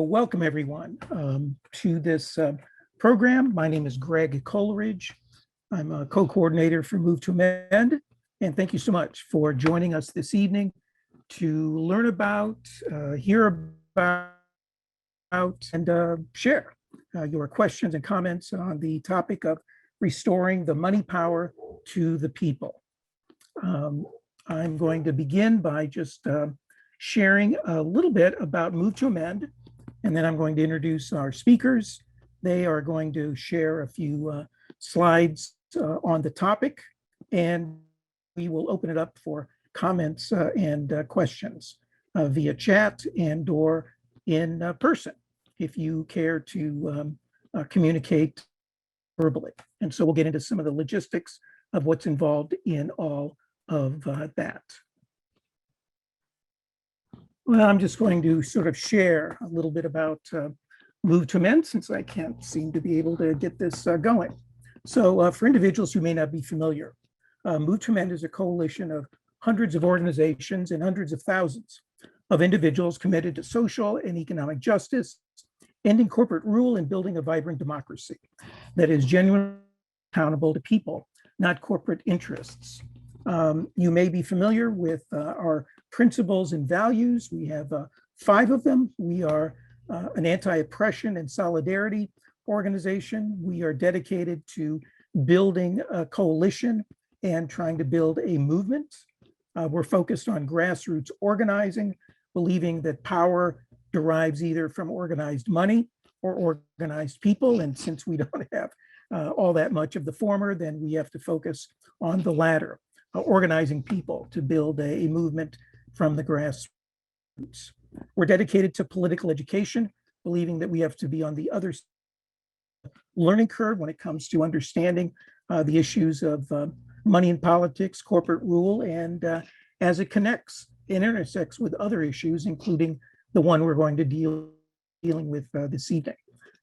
welcome everyone to this program. My name is Greg Coleridge. I'm a co-coordinator for Move to Amend, and thank you so much for joining us this evening to learn about, hear about, and share your questions and comments on the topic of restoring the money power to the people. I'm going to begin by just sharing a little bit about Move to Amend, and then I'm going to introduce our speakers. They are going to share a few slides on the topic, and we will open it up for comments and questions via chat and or in person if you care to communicate verbally. And so we'll get into some of the logistics of what's involved in all of that. Well, I'm just going to sort of share a little bit about Move to Amend, since I can't seem to be able to get this going. So for individuals who may not be familiar, Move to Amend is a coalition of hundreds of organizations and hundreds of thousands of individuals committed to social and economic justice, ending corporate rule, and building a vibrant democracy that is genuinely accountable to people, not corporate interests. You may be familiar with our principles and values. We have 5 of them. We are an anti-oppression and solidarity organization. We are dedicated to building a coalition and trying to build a movement. We're focused on grassroots organizing, believing that power derives either from organized money or organized people. And since we don't have all that much of the former, then we have to focus on the latter, organizing people to build a movement from the grassroots. We're dedicated to political education, believing that we have to be on the other learning curve when it comes to understanding the issues of money in politics, corporate rule, and as it connects and intersects with other issues, including the one we're going to dealing with this evening,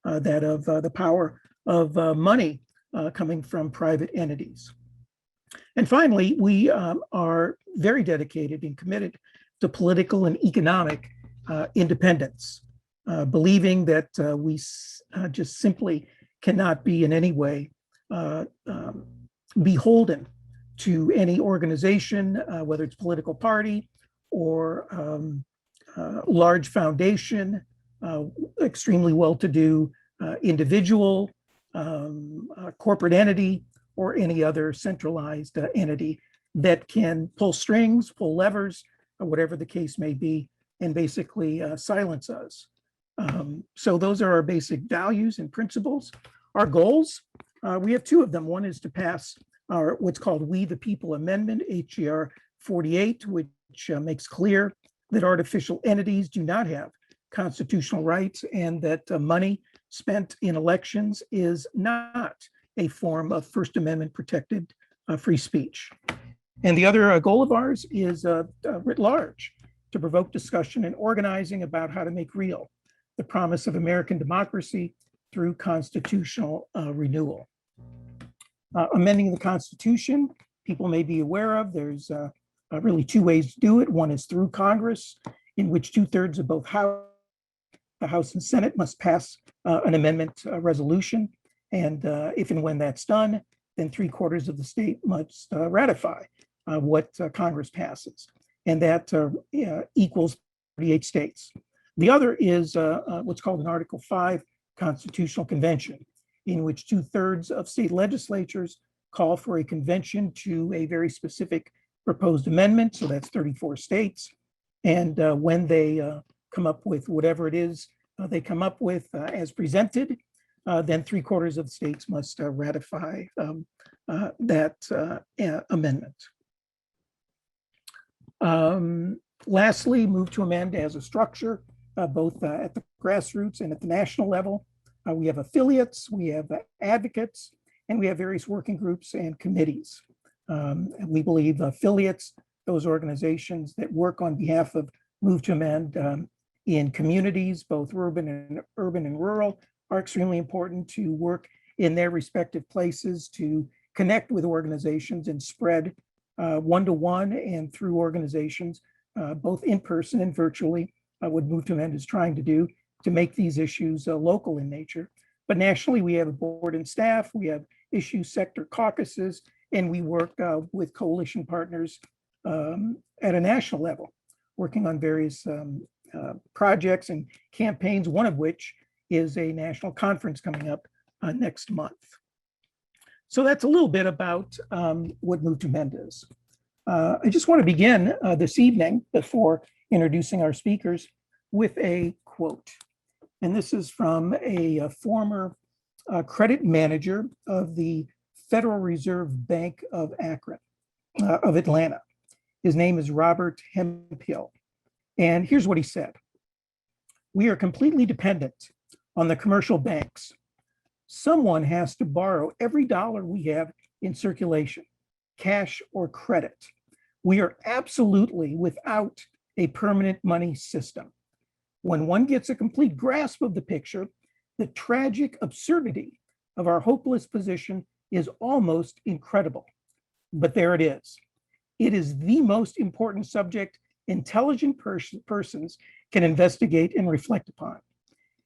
that of the power of money coming from private entities. And finally, we are very dedicated and committed to political and economic independence, believing that we just simply cannot be in any way beholden to any organization, whether it's political party or large foundation, extremely well-to-do individual, corporate entity, or any other centralized entity that can pull strings, pull levers, or whatever the case may be, and basically silence us. So those are our basic values and principles. Our goals, we have 2 of them. One is to pass our what's called We the People Amendment, HJR 48, which makes clear that artificial entities do not have constitutional rights and that money spent in elections is not a form of First Amendment protected free speech. And the other goal of ours is writ large, to provoke discussion and organizing about how to make real the promise of American democracy through constitutional renewal. Amending the Constitution, people may be aware of, there's really 2 ways to do it. One is through Congress, in which 2/3 of both the House and Senate must pass an amendment resolution. And if and when that's done, then 3/4 of the state must ratify what Congress passes. And that equals 38 states. The other is what's called an Article 5 Constitutional Convention, in which 2/3 of state legislatures call for a convention to a very specific proposed amendment. So that's 34 states. And when they come up with whatever it is they come up with as presented, then 3/4 of the states must ratify that amendment. Lastly, Move to Amend as a structure, both at the grassroots and at the national level. We have affiliates, we have advocates, and we have various working groups and committees. And we believe affiliates, those organizations that work on behalf of Move to Amend in communities, both urban and rural, are extremely important to work in their respective places to connect with organizations and spread one-to-one and through organizations, both in person and virtually, what Move to Amend is trying to do, to make these issues local in nature. But nationally, we have a board and staff, we have issue sector caucuses, and we work with coalition partners at a national level, working on various projects and campaigns, one of which is a national conference coming up next month. So that's a little bit about what Move to Amend is. I just want to begin this evening, before introducing our speakers, with a quote. And this is from a former credit manager of the Federal Reserve Bank of Akron, of Atlanta. His name is Robert Hemphill. And here's what he said. "We are completely dependent on the commercial banks. Someone has to borrow every dollar we have in circulation, cash or credit. We are absolutely without a permanent money system. When one gets a complete grasp of the picture, the tragic absurdity of our hopeless position is almost incredible. But there it is. It is the most important subject intelligent persons can investigate and reflect upon.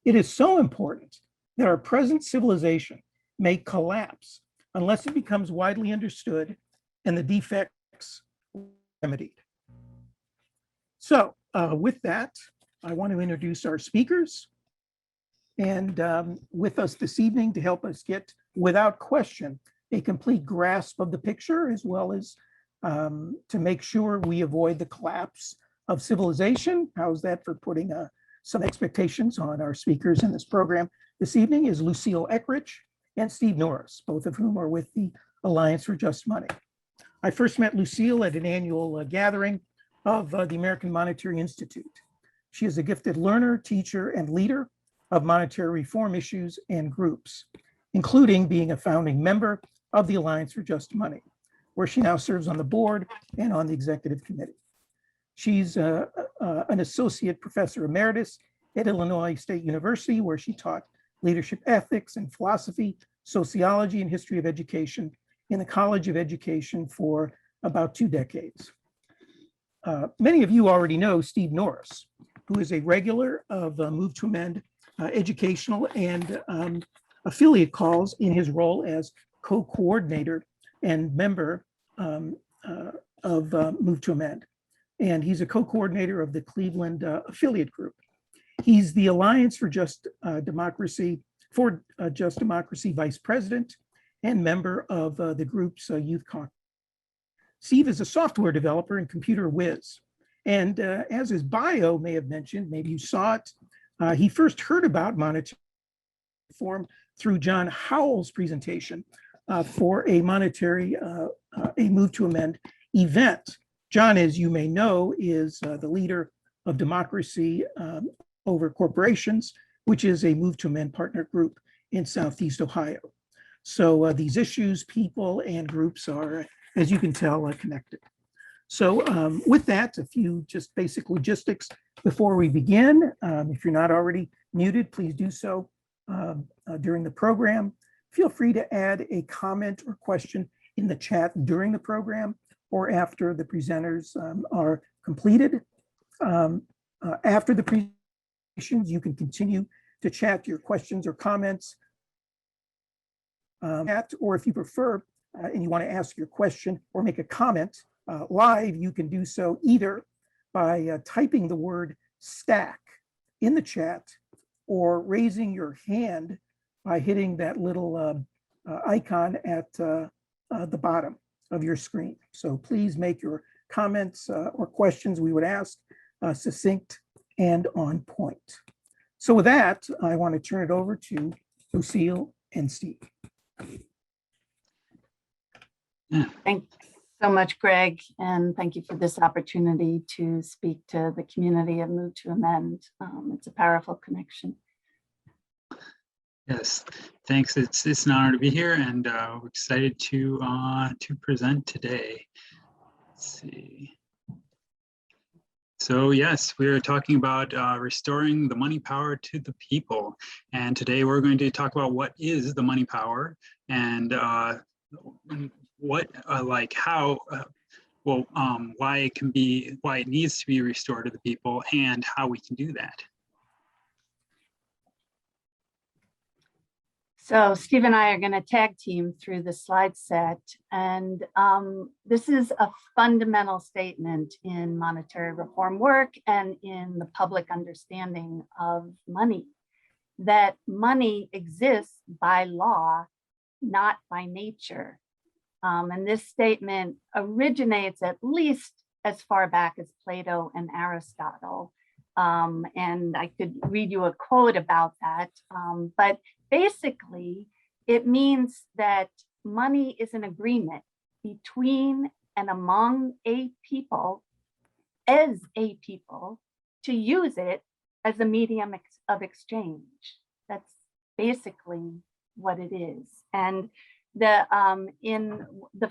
It is so important that our present civilization may collapse unless it becomes widely understood and the defects remedied." So with that, I want to introduce our speakers. And with us this evening to help us get, without question, a complete grasp of the picture, as well as to make sure we avoid the collapse of civilization. How's that for putting some expectations on our speakers in this program this evening, is Lucille Eckrich and Steve Norris, both of whom are with the Alliance for Just Money. I first met Lucille at an annual gathering of the American Monetary Institute. She is a gifted learner, teacher, and leader of monetary reform issues and groups, including being a founding member of the Alliance for Just Money, where she now serves on the board and on the executive committee. She's an associate professor emeritus at Illinois State University, where she taught leadership ethics and philosophy, sociology, and history of education in the College of Education for about 2 decades. Many of you already know Steve Norris, who is a regular of Move to Amend educational and affiliate calls in his role as co-coordinator and member of Move to Amend. And he's a co-coordinator of the Cleveland affiliate group. He's the Alliance for Just Democracy Vice President and member of the group's Youth Caucus. Steve is a software developer and computer whiz. And as his bio may have mentioned, maybe you saw it, he first heard about monetary reform through John Howell's presentation for a Move to Amend event. John, as you may know, is the leader of Democracy Over Corporations, which is a Move to Amend partner group in Southeast Ohio. So these issues, people, and groups are, as you can tell, connected. So with that, a few just basic logistics before we begin. If you're not already muted, please do so during the program. Feel free to add a comment or question in the chat during the program or after the presenters are completed. After the presentations, you can continue to chat your questions or comments. Or if you prefer, and you want to ask your question or make a comment live, you can do so either by typing the word stack in the chat or raising your hand by hitting that little icon at the bottom of your screen. So please make your comments or questions we would ask succinct and on point. So with that, I want to turn it over to Lucille and Steve. Thanks so much, Greg, and thank you for this opportunity to speak to the community of Move to Amend. It's a powerful connection. Yes, thanks. It's an honor to be here, and we're excited to present today. Let's see. So yes, we're talking about restoring the money power to the people, and today we're going to talk about what is the money power and what why it needs to be restored to the people and how we can do that. So Steve and I are going to tag team through the slide set. And this is a fundamental statement in monetary reform work and in the public understanding of money, that money exists by law, not by nature. And this statement originates at least as far back as Plato and Aristotle. And I could read you a quote about that. But basically, it means that money is an agreement between and among a people, as a people, to use it as a medium of exchange. That's basically what it is. And the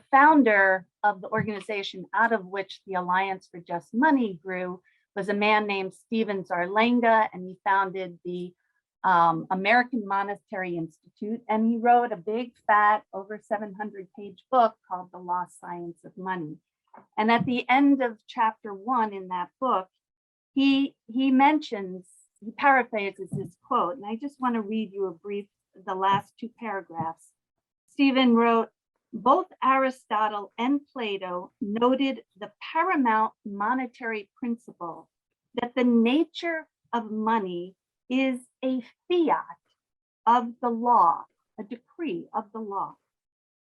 founder of the organization out of which the Alliance for Just Money grew was a man named Stephen Zarlenga, and he founded the American Monetary Institute, and he wrote a big, fat, over 700-page book called The Lost Science of Money. And at the end of chapter 1 in that book, he paraphrases his quote, and I just want to read you the last 2 paragraphs. Stephen wrote, both Aristotle and Plato noted the paramount monetary principle that the nature of money is a fiat of the law, a decree of the law,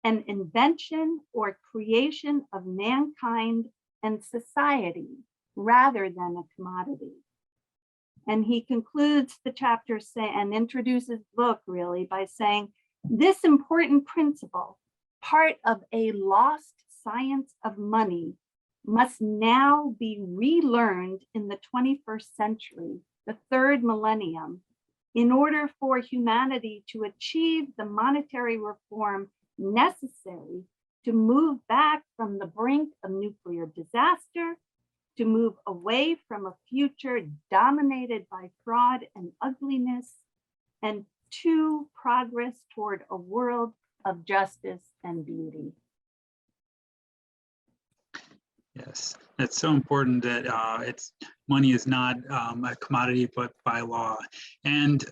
an invention or creation of mankind and society rather than a commodity. And he concludes the chapter and introduces the book really by saying, this important principle, part of a lost science of money, must now be relearned in the 21st century, the 3rd millennium, in order for humanity to achieve the monetary reform necessary to move back from the brink of nuclear disaster, to move away from a future dominated by fraud and ugliness, and to progress toward a world of justice and beauty. Yes, that's so important that money is not a commodity, but by law. And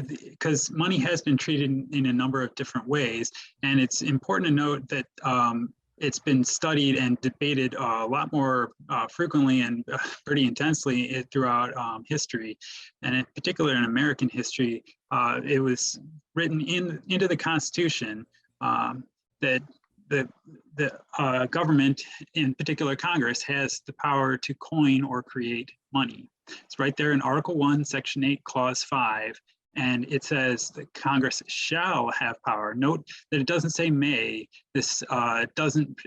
because money has been treated in a number of different ways, and it's important to note that it's been studied and debated a lot more frequently and pretty intensely throughout history. And in particular in American history, it was written into the Constitution that the government, in particular Congress, has the power to coin or create money. It's right there in Article 1, Section 8, Clause 5. And it says that Congress shall have power. Note that it doesn't say may. This doesn't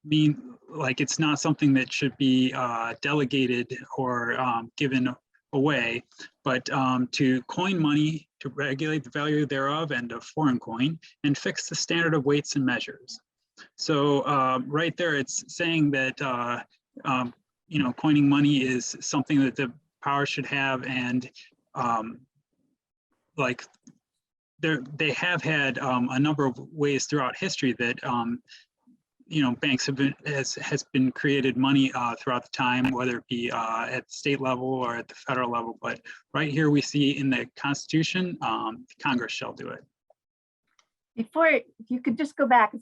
mean like it's not something that should be delegated or given away, but to coin money, to regulate the value thereof and of foreign coin, and fix the standard of weights and measures. So right there, it's saying that coining money is something that the power should have, and like they have had a number of ways throughout history that banks have been has been created money throughout the time, whether it be at the state level or at the federal level. But right here we see in the Constitution, Congress shall do it. Before, if you could just go back,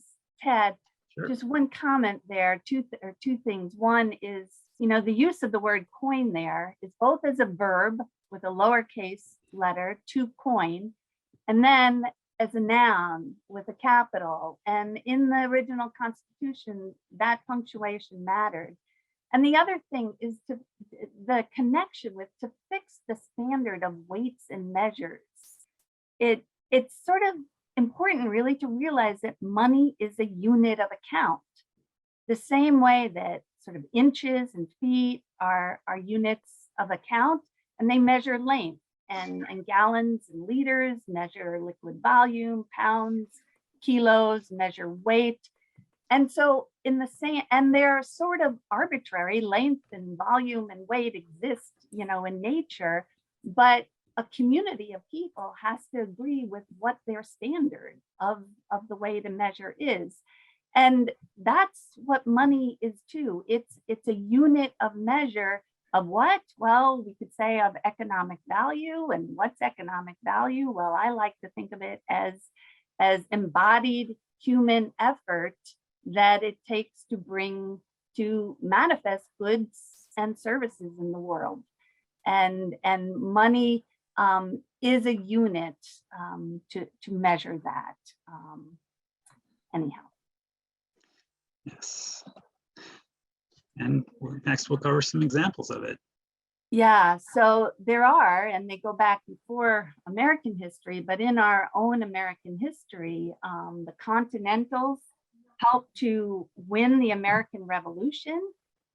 Ted, Sure. Just one comment there, two things. One is, the use of the word coin there is both as a verb with a lowercase letter, to coin, and then as a noun with a capital. And in the original Constitution, that punctuation mattered. And the other thing is the connection with to fix the standard of weights and measures. It's sort of important really to realize that money is a unit of account, the same way that sort of inches and feet are units of account, and they measure length, and gallons and liters measure liquid volume, pounds, kilos measure weight. And so in the same, and they're sort of arbitrary, length and volume and weight exist, in nature, but a community of people has to agree with what their standard of the way to measure is. And that's what money is too. It's a unit of measure Of what? Well, we could say of economic value. And what's economic value? Well, I like to think of it as embodied human effort that it takes to manifest goods and services in the world. And money is a unit to measure that. Anyhow. Yes. And next we'll cover some examples of it. Yeah, so there are, and they go back before American history, but in our own American history, the Continentals helped to win the American Revolution,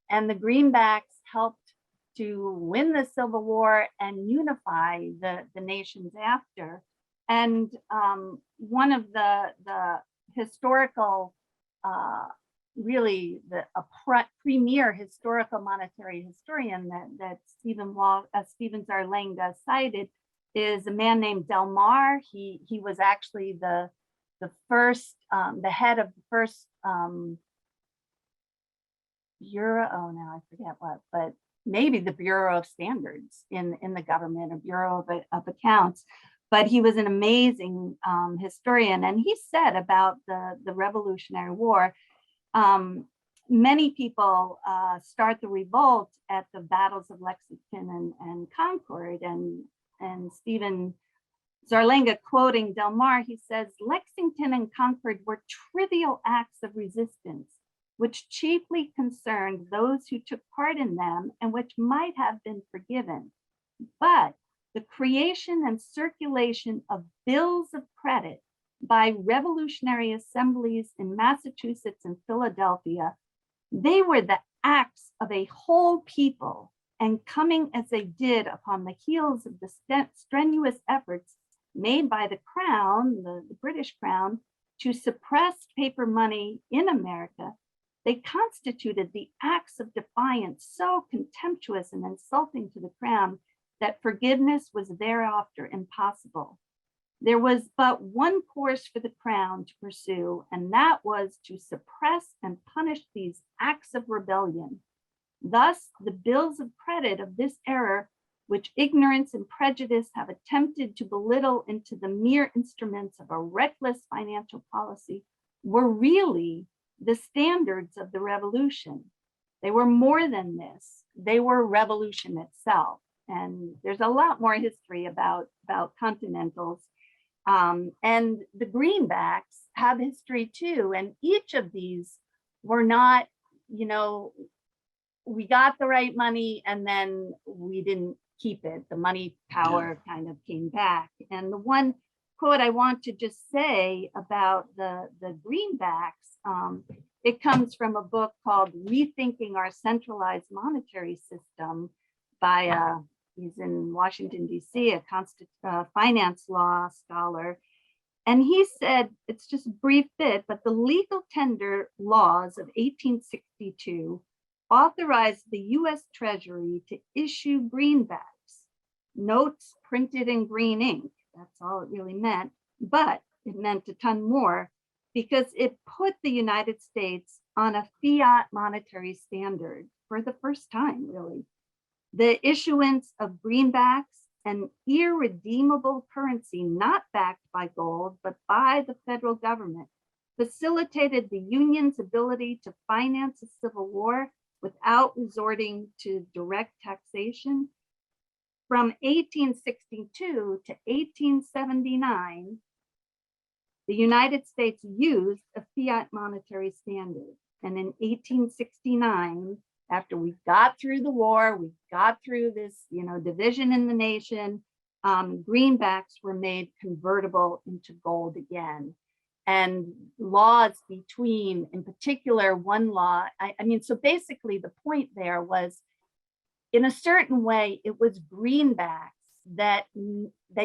and the Greenbacks helped to win the Civil War and unify the nations after. And one of the historical really premier historical monetary historian that Stephen Zarlenga cited is a man named Del Mar. He was actually the first, the head of the first bureau. Oh, now I forget what, but maybe the Bureau of Standards in the government, a Bureau of Accounts. But he was an amazing historian, and he said about the Revolutionary War. Many people start the revolt at the battles of Lexington and Concord, and Stephen Zarlenga, quoting Del Mar, he says, Lexington and Concord were trivial acts of resistance, which chiefly concerned those who took part in them and which might have been forgiven. But the creation and circulation of bills of credit by revolutionary assemblies in Massachusetts and Philadelphia, they were the acts of a whole people, and coming as they did upon the heels of the strenuous efforts made by the Crown, the British Crown, to suppress paper money in America, they constituted the acts of defiance so contemptuous and insulting to the Crown that forgiveness was thereafter impossible. There was but one course for the Crown to pursue, and that was to suppress and punish these acts of rebellion. Thus, the bills of credit of this era, which ignorance and prejudice have attempted to belittle into the mere instruments of a reckless financial policy, were really the standards of the revolution. They were more than this. They were revolution itself. And there's a lot more history about Continentals. And the Greenbacks have history too. And each of these were not, we got the right money and then we didn't keep it. The money power kind of came back. And the one quote I want to just say about the Greenbacks, it comes from a book called Rethinking Our Centralized Monetary System by he's in Washington, D.C., a finance law scholar. And he said, it's just a brief bit, but the legal tender laws of 1862 authorized the U.S. Treasury to issue greenbacks, notes printed in green ink. That's all it really meant, but it meant a ton more because it put the United States on a fiat monetary standard for the first time, really. The issuance of greenbacks, an irredeemable currency not backed by gold, but by the federal government, facilitated the Union's ability to finance a civil war without resorting to direct taxation. From 1862 to 1879, the United States used a fiat monetary standard. And in 1869, after we got through the war, we got through this, division in the nation, greenbacks were made convertible into gold again. And laws between, in particular, one law, so basically the point there was, in a certain way, it was greenbacks that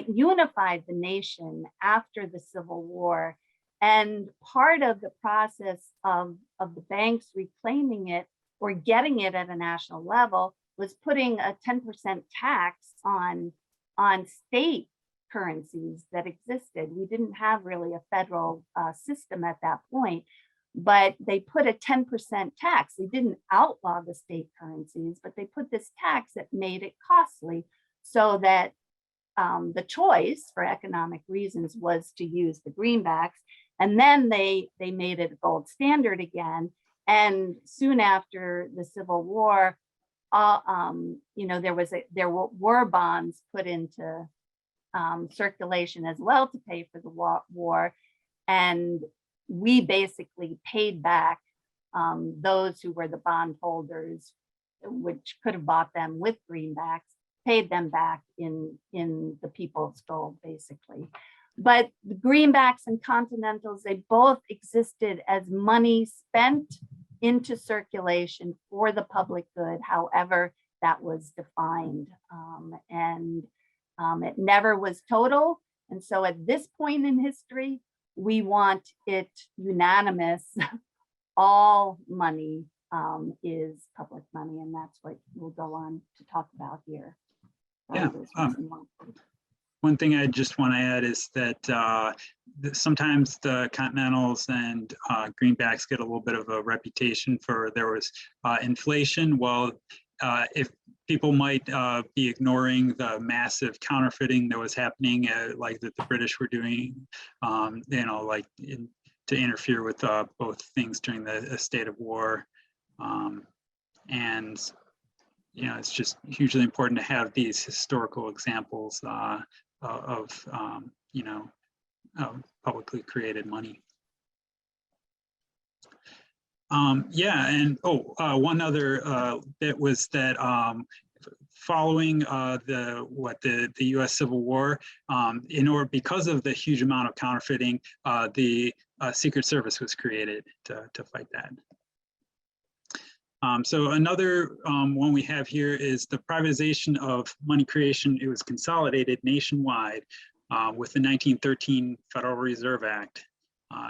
unified the nation after the Civil War. And part of the process of the banks reclaiming it or getting it at a national level was putting a 10% tax on state currencies that existed. We didn't have really a federal system at that point. but they put a 10% tax. They didn't outlaw the state currencies, but they put this tax that made it costly, so that the choice for economic reasons was to use the greenbacks. And then they made it a gold standard again. And soon after the Civil War, there were bonds put into circulation as well to pay for the war. And we basically paid back those who were the bondholders, which could have bought them with greenbacks, paid them back in the people's gold, basically. But the greenbacks and continentals, they both existed as money spent into circulation for the public good, however that was defined. It never was total. And so at this point in history, we want it unanimous. All money is public money, and that's what we'll go on to talk about here. Yeah. One thing I just want to add is that sometimes the continentals and greenbacks get a little bit of a reputation for there was inflation. Well, if people might be ignoring the massive counterfeiting that was happening, like that the British were doing, to interfere with both things during the state of war. It's just hugely important to have these historical examples of publicly created money. One other bit was that following the U.S. Civil War, because of the huge amount of counterfeiting, the Secret Service was created to fight that. So another one we have here is the privatization of money creation. It was consolidated nationwide with the 1913 Federal Reserve Act.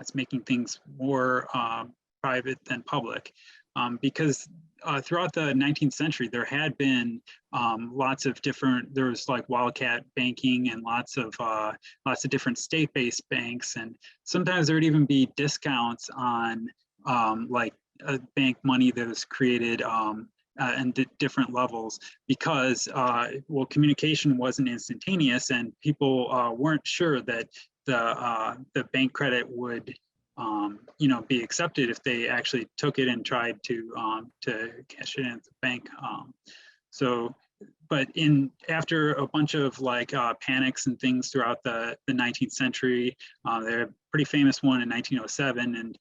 It's making things more private than public, because throughout the 19th century, there had been lots of different, there was like wildcat banking and lots of different state-based banks. And sometimes there would even be discounts on bank money that was created and different levels, because communication wasn't instantaneous, and people weren't sure that the bank credit would be accepted if they actually took it and tried to cash it in at the bank. But after a bunch of panics and things throughout the 19th century, they had a pretty famous one in 1907, and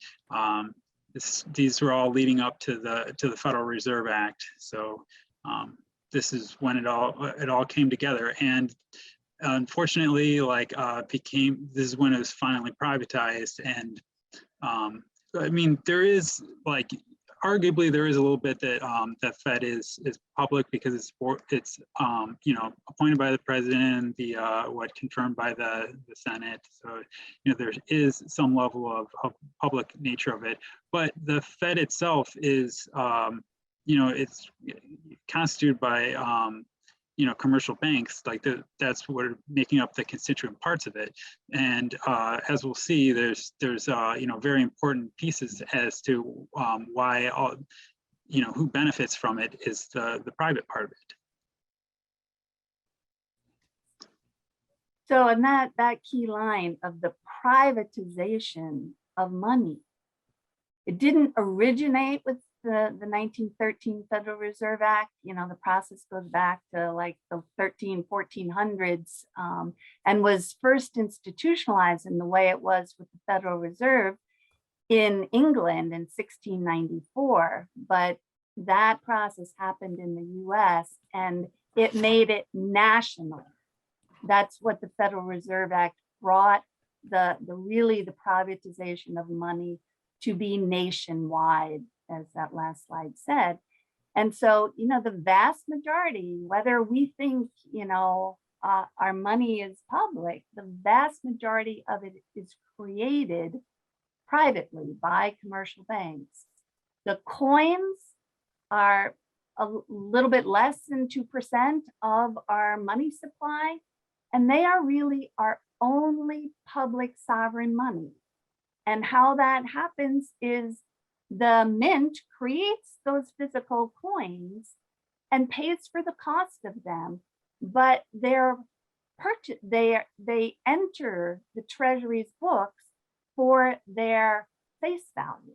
these were all leading up to the Federal Reserve Act. So this is when it all came together, and unfortunately, this is when it was finally privatized. And there is arguably there is a little bit that that Fed is public, because it's appointed by the president and confirmed by the Senate. So there is some level of public nature of it, but the Fed itself is it's constituted by commercial banks. That's what are making up the constituent parts of it. And as we'll see, there's very important pieces as to why who benefits from it is the private part of it. So, and that key line of the privatization of money, it didn't originate with the 1913 Federal Reserve Act. The process goes back to the 1400s, and was first institutionalized in the way it was with the Federal Reserve in England in 1694. But that process happened in the US, and it made it national. That's what the Federal Reserve Act brought the privatization of money to be nationwide, as that last slide said. And so, the vast majority, whether we think, our money is public, the vast majority of it is created privately by commercial banks. The coins are a little bit less than 2% of our money supply, and they are really our only public sovereign money. And how that happens is the mint creates those physical coins and pays for the cost of them, but they enter the Treasury's books for their face value.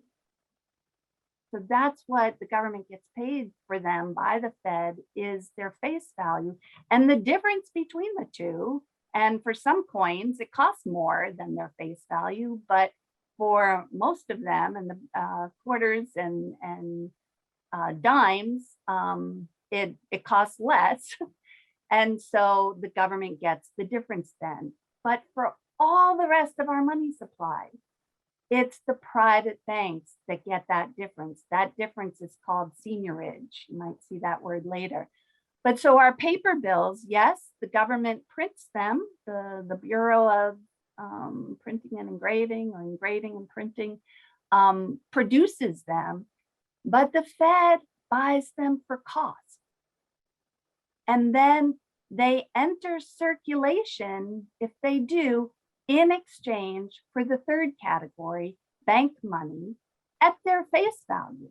So that's what the government gets paid for them by the Fed, is their face value. And the difference between the two, and for some coins, it costs more than their face value, but for most of them, and the quarters and dimes, it costs less. And so the government gets the difference then. But for all the rest of our money supply, it's the private banks that get that difference. That difference is called seigniorage. You might see that word later. But so our paper bills, yes, the government prints them. The Bureau of Printing and Engraving, or Engraving and Printing, produces them, but the Fed buys them for cost. And then they enter circulation, if they do, in exchange for the third category, bank money, at their face value.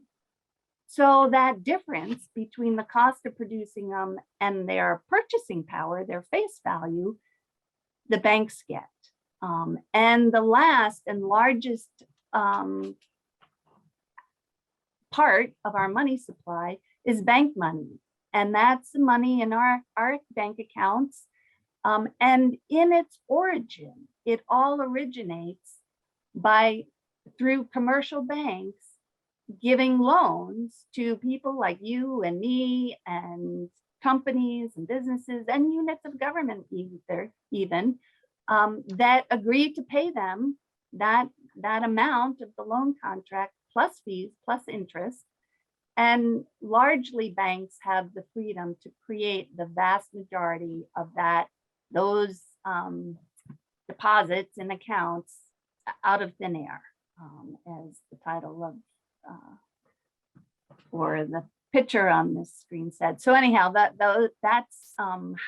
So that difference between the cost of producing them and their purchasing power, their face value, the banks get. And the last and largest part of our money supply is bank money. And that's the money in our bank accounts. And in its origin, it all originates through commercial banks giving loans to people like you and me, and companies and businesses and units of government even that agreed to pay them that amount of the loan contract plus fees plus interest. And largely banks have the freedom to create the vast majority of those deposits and accounts out of thin air, as the title of or the picture on this screen said. So anyhow, that's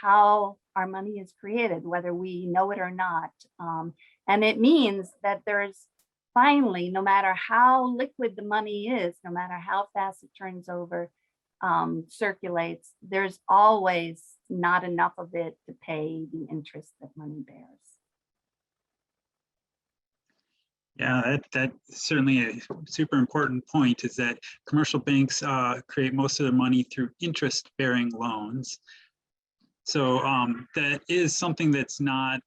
how our money is created, whether we know it or not. And it means that there's finally, no matter how liquid the money is, no matter how fast it turns over, circulates, there's always not enough of it to pay the interest that money bears. Yeah, that's certainly a super important point, is that commercial banks create most of their money through interest-bearing loans. So that is something that's not,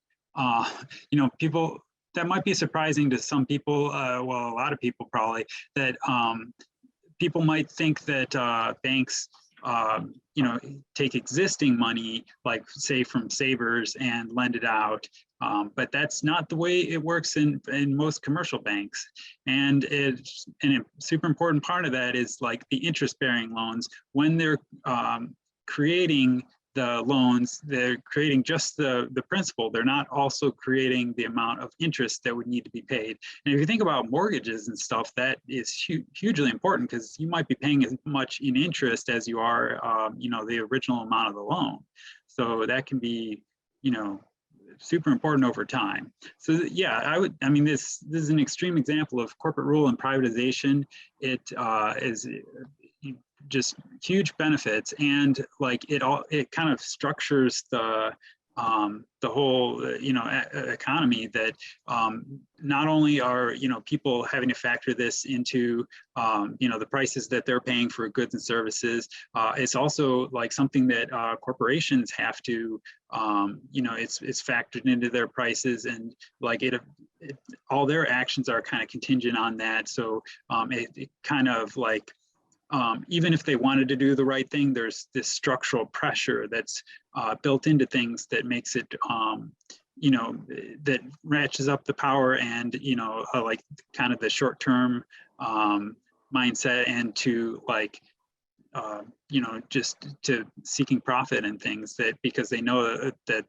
people, that might be surprising to some people, well, a lot of people probably, that people might think that banks, take existing money, like say from savers, and lend it out. But that's not the way it works in most commercial banks. And a super important part of that is like the interest-bearing loans. When they're creating the loans, they're creating just the principal. They're not also creating the amount of interest that would need to be paid. And if you think about mortgages and stuff, that is hugely important, because you might be paying as much in interest as you are, the original amount of the loan. So that can be, super important over time. So yeah, this is an extreme example of corporate rule and privatization. It is just huge benefits, and like it kind of structures the whole economy, that not only are people having to factor this into the prices that they're paying for goods and services, it's also like something that corporations have to it's factored into their prices, and like all their actions are kind of contingent on that. So it kind of like even if they wanted to do the right thing, there's this structural pressure that's built into things that makes it, that ratchets up the power, and, like kind of the short-term mindset, and to like, just to seeking profit and things, that because they know that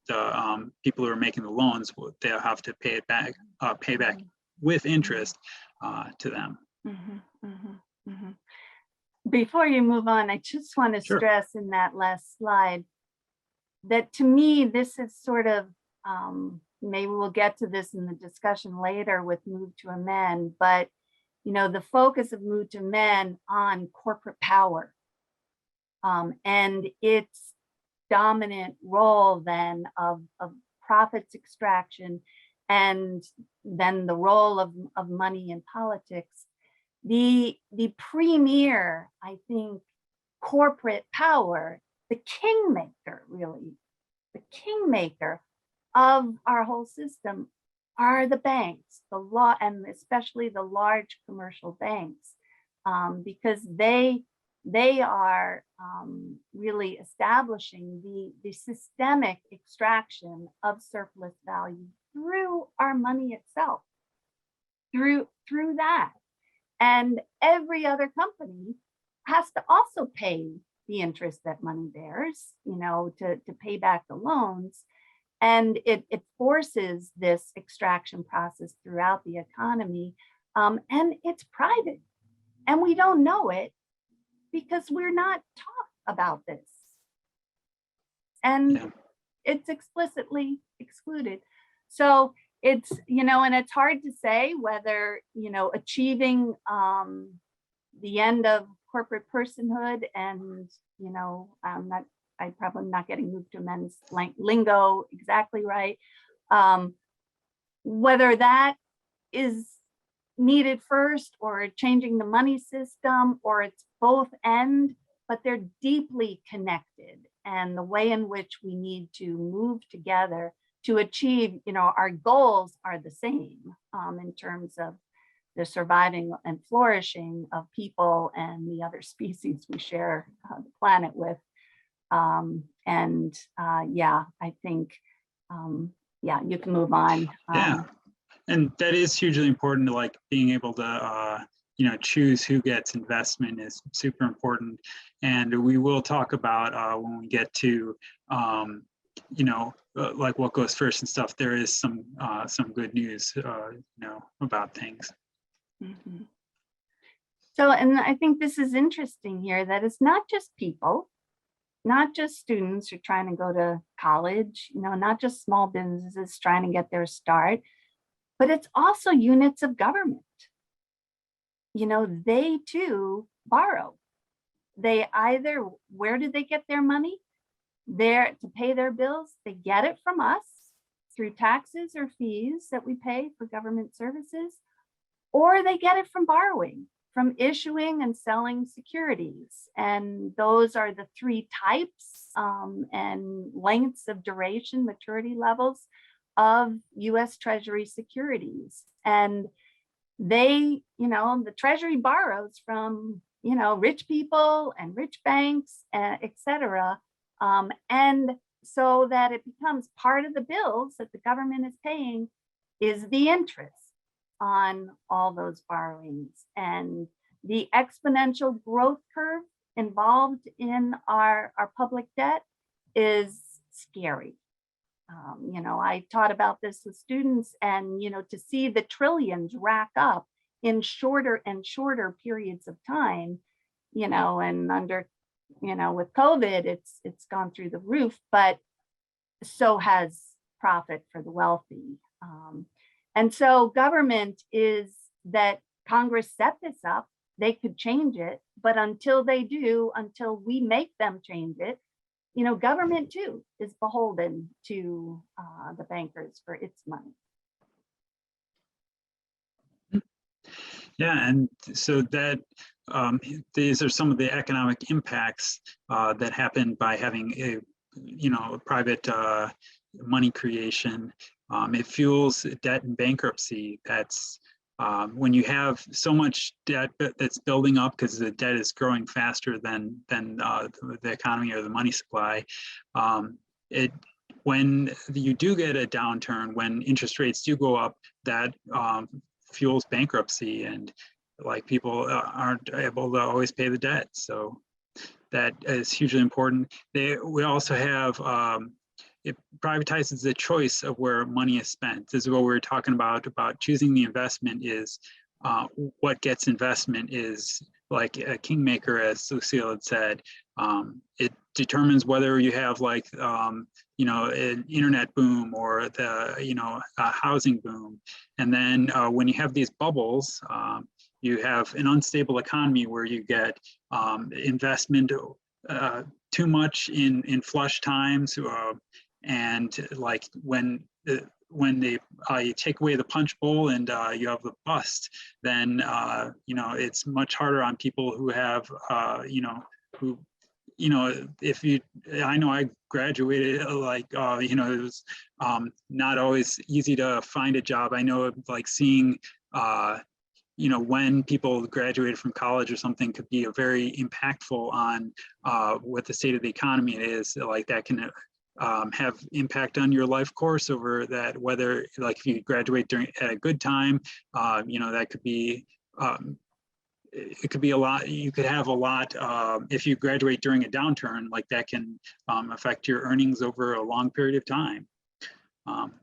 people who are making the loans, they'll have to pay back with interest to them. Mm-hmm, mm-hmm, mm-hmm. Before you move on, I just want to stress in that last slide that to me, this is sort of maybe we'll get to this in the discussion later with move to amend, but the focus of move to amend on corporate power and its dominant role then of profits extraction, and then the role of money in politics. The premier, I think, corporate power, the kingmaker, really, the kingmaker of our whole system are the banks, the law, and especially the large commercial banks, because they are really establishing the systemic extraction of surplus value through our money itself, through that. And every other company has to also pay the interest that money bears, to pay back the loans. And it forces this extraction process throughout the economy. And it's private. And we don't know it because we're not taught about this. And it's explicitly excluded. So it's, and it's hard to say whether, achieving the end of corporate personhood and, I'm probably not getting moved to amend lingo exactly right. Whether that is needed first, or changing the money system, or it's both end, but they're deeply connected. And the way in which we need to move together to achieve, our goals are the same in terms of the surviving and flourishing of people and the other species we share the planet with. I think, you can move on. And that is hugely important, to like being able to, choose who gets investment is super important. And we will talk about when we get to, like what goes first and stuff. There is some good news, about things. Mm-hmm. So, and I think this is interesting here, that it's not just people, not just students who are trying to go to college, not just small businesses trying to get their start, but it's also units of government. They too borrow. They either, where do they get their money? There to pay their bills, they get it from us through taxes or fees that we pay for government services, or they get it from borrowing, from issuing and selling securities. And those are the three types and lengths of duration, maturity levels of US Treasury securities. And they, the Treasury borrows from, rich people and rich banks, et cetera. And so that it becomes part of the bills that the government is paying is the interest on all those borrowings. And the exponential growth curve involved in our public debt is scary. I taught about this with students, and, to see the trillions rack up in shorter and shorter periods of time, and under, with COVID, it's gone through the roof, but so has profit for the wealthy. And so government is that Congress set this up, they could change it, but until they do, until we make them change it, government too is beholden to the bankers for its money. Yeah, and so that these are some of the economic impacts that happen by having a private money creation. It fuels debt and bankruptcy. That's when you have so much debt that's building up because the debt is growing faster than the economy or the money supply. When you do get a downturn, when interest rates do go up, that fuels bankruptcy, and like people aren't able to always pay the debt. So that is hugely important. We also have it privatizes the choice of where money is spent. This is what we were talking about choosing the investment is what gets investment is like a kingmaker, as Lucille had said. It determines whether you have like, you know, an internet boom or the, you know, a housing boom. And then when you have these bubbles, you have an unstable economy where you get investment too much in flush times, and like when they you take away the punch bowl and you have the bust, then you know, it's much harder on people who have you know, who, you know, if you, I know I graduated like, you know, it was not always easy to find a job. I know like seeing, you know, when people graduated from college or something could be a very impactful on what the state of the economy is. Like that can have impact on your life course over that, whether like if you graduate during at a good time, you know, that could be, it could be a lot. You could have a lot if you graduate during a downturn, like that can affect your earnings over a long period of time.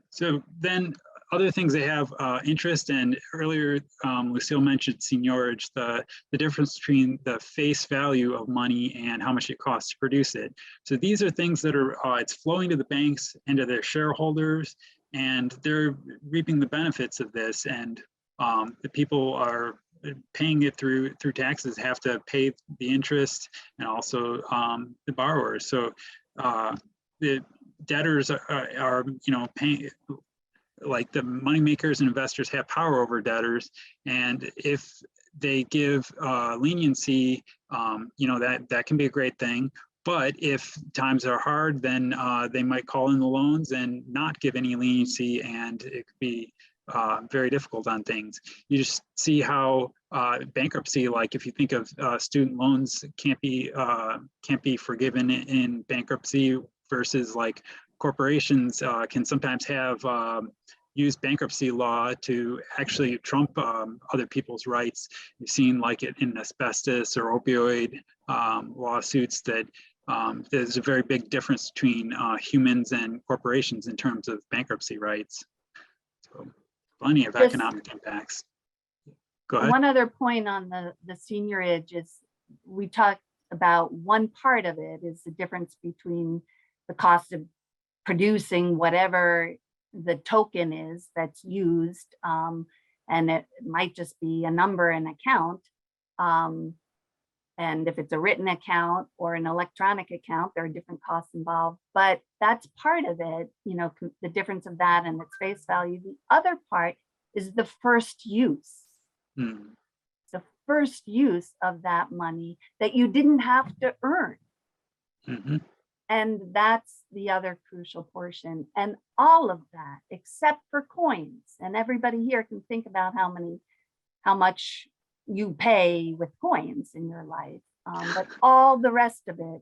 So then other things they have interest, and earlier Lucille mentioned seigniorage, the difference between the face value of money and how much it costs to produce it. So these are things that are, it's flowing to the banks and to their shareholders, and they're reaping the benefits of this, and the people are paying it through taxes, have to pay the interest, and also the borrowers. So the debtors are you know, paying, like the money makers and investors have power over debtors, and if they give leniency, you know, that can be a great thing. But if times are hard, then they might call in the loans and not give any leniency, and it could be very difficult on things. You just see how bankruptcy, like if you think of student loans can't be forgiven in bankruptcy, versus like corporations can sometimes have use bankruptcy law to actually trump other people's rights. You've seen like it in asbestos or opioid lawsuits that there's a very big difference between humans and corporations in terms of bankruptcy rights. So plenty of economic impacts. Go ahead. One other point on the seigniorage is we talked about one part of it is the difference between the cost of producing whatever the token is that's used, and it might just be a number and account. And if it's a written account or an electronic account, there are different costs involved, but that's part of it, you know, the difference of that and its face value. The other part is the first use. The first use of that money that you didn't have to earn. And that's the other crucial portion. And all of that, except for coins, and everybody here can think about how much you pay with coins in your life. But all the rest of it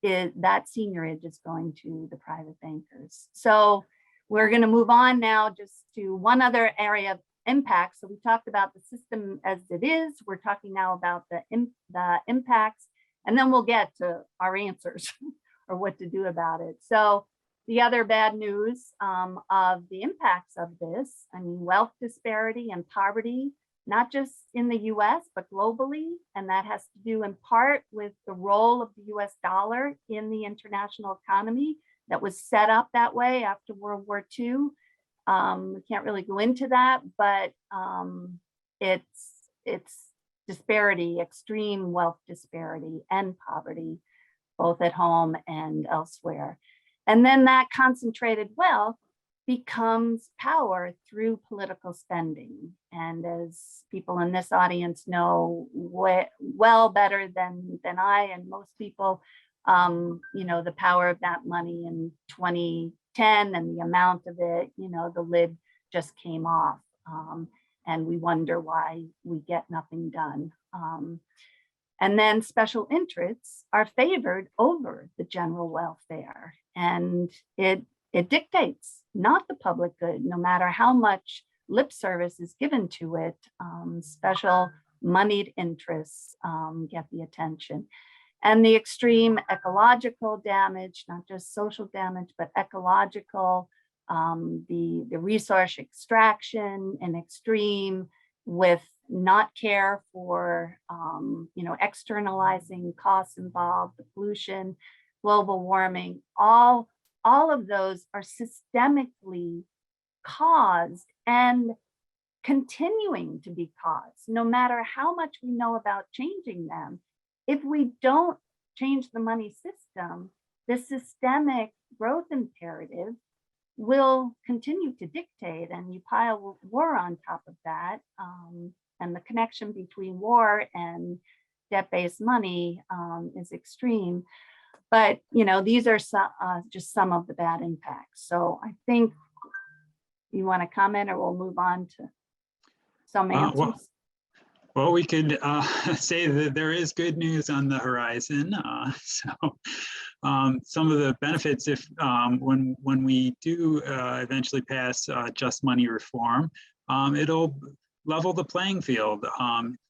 is that seigniorage is going to the private bankers. So we're going to move on now just to one other area of impact. So we talked about the system as it is. We're talking now about the impacts, and then we'll get to our answers or what to do about it. So the other bad news of the impacts of this, I mean, wealth disparity and poverty, not just in the US, but globally. And that has to do in part with the role of the US dollar in the international economy that was set up that way after World War II. We can't really go into that, but it's disparity, extreme wealth disparity and poverty, both at home and elsewhere. And then that concentrated wealth becomes power through political spending. And as people in this audience know well better than I and most people, you know, the power of that money in 2010 and the amount of it, you know, the lid just came off. And we wonder why we get nothing done. And then special interests are favored over the general welfare. And it dictates not the public good, no matter how much lip service is given to it. Special moneyed interests get the attention. And the extreme ecological damage, not just social damage, but ecological, the resource extraction and extreme with not care for, externalizing costs involved, the pollution, global warming, all of those are systemically caused and continuing to be caused, no matter how much we know about changing them. If we don't change the money system, the systemic growth imperative will continue to dictate, and you pile war on top of that, and the connection between war and debt-based money is extreme. But these are just some of the bad impacts. So I think you want to comment, or we'll move on to some answers. Well, we could say that there is good news on the horizon. Some of the benefits, if when we do eventually pass just money reform, it'll level the playing field.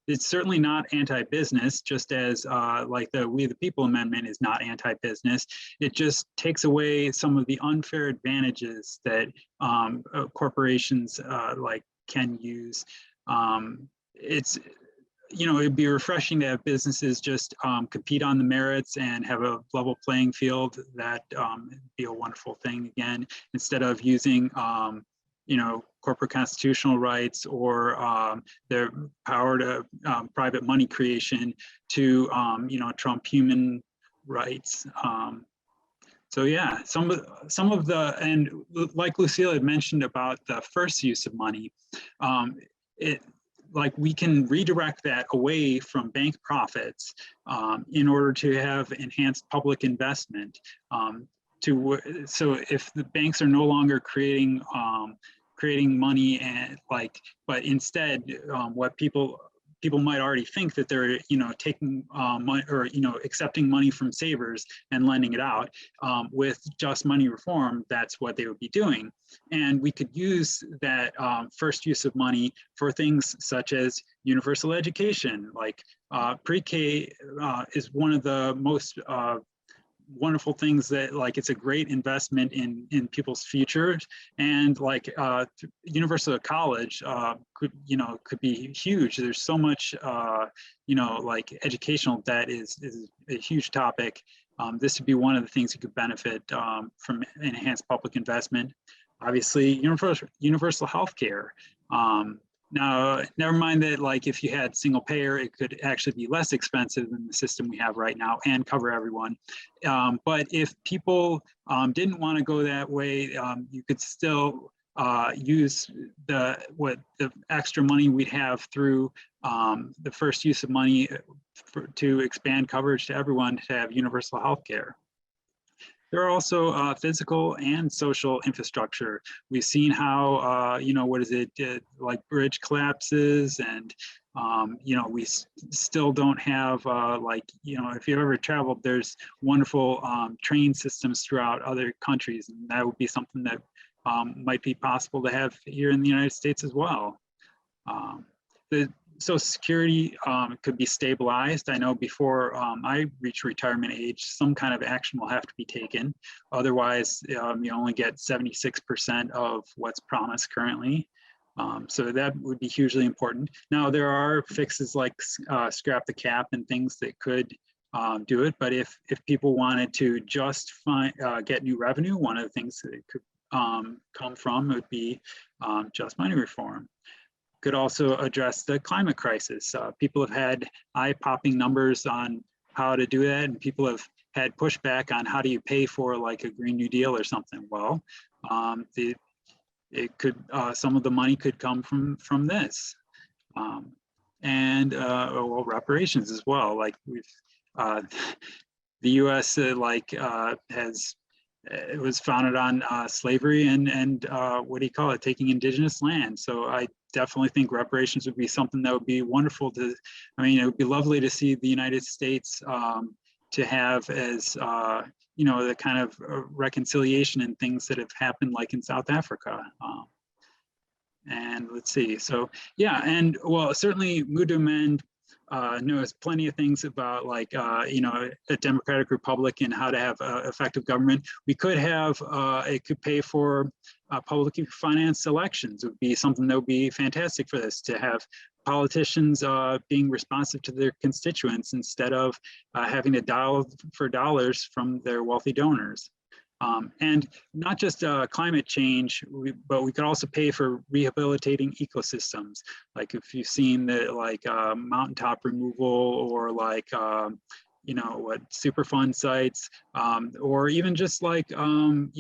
It's certainly not anti-business, just as like the We the People Amendment is not anti-business. It just takes away some of the unfair advantages that corporations like can use. It's, it'd be refreshing to have businesses just compete on the merits and have a level playing field. That be a wonderful thing again, instead of using corporate constitutional rights or their power to private money creation to trump human rights. So yeah, some of the, and like Lucille had mentioned about the first use of money, like we can redirect that away from bank profits in order to have enhanced public investment. So if the banks are no longer creating money and but instead what people might already think that they're taking money or accepting money from savers and lending it out. With just money reform, that's what they would be doing, and we could use that first use of money for things such as universal education. Like pre-K is one of the most wonderful things that it's a great investment in people's futures, and universal college could be huge. There's so much educational debt is a huge topic. This would be one of the things that could benefit from enhanced public investment. Obviously, universal health care. Now, never mind that if you had single payer, it could actually be less expensive than the system we have right now and cover everyone. But if people didn't want to go that way, you could still use the extra money we'd have through the first use of money to expand coverage to everyone to have universal health care. There are also physical and social infrastructure. We've seen how, like bridge collapses, and, we still don't have, if you've ever traveled, there's wonderful train systems throughout other countries, and that would be something that might be possible to have here in the United States as well. The Social Security could be stabilized. I know before I reach retirement age, some kind of action will have to be taken. Otherwise, you only get 76% of what's promised currently. So that would be hugely important. Now, there are fixes like scrap the cap and things that could do it. But if people wanted to just get new revenue, one of the things that it could come from would be just money reform. Could also address the climate crisis. People have had eye-popping numbers on how to do that, and people have had pushback on how do you pay for a Green New Deal or something. Well, some of the money could come from this, and reparations as well. The U.S. it was founded on slavery and taking indigenous land. So I definitely think reparations would be something that would be wonderful to, it would be lovely to see the United States to have as, the kind of reconciliation and things that have happened in South Africa. And let's see, so yeah, and certainly Mudumen knows plenty of things about a democratic republic and how to have effective government. We could have, it could pay for publicly financed elections. It would be something that would be fantastic for this, to have politicians being responsive to their constituents instead of having to dial for dollars from their wealthy donors. And not just climate change, but we could also pay for rehabilitating ecosystems. Like if you've seen the mountaintop removal, or you know, what Superfund sites, or even just farmland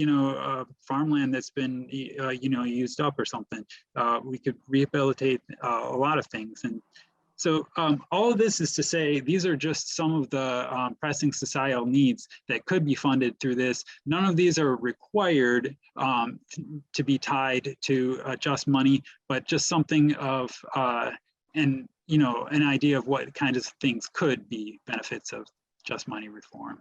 that's been you know, used up or something. We could rehabilitate a lot of things. And so all of this is to say, these are just some of the pressing societal needs that could be funded through this. None of these are required to be tied to just money, but just something of, an idea of what kind of things could be benefits of just money reform.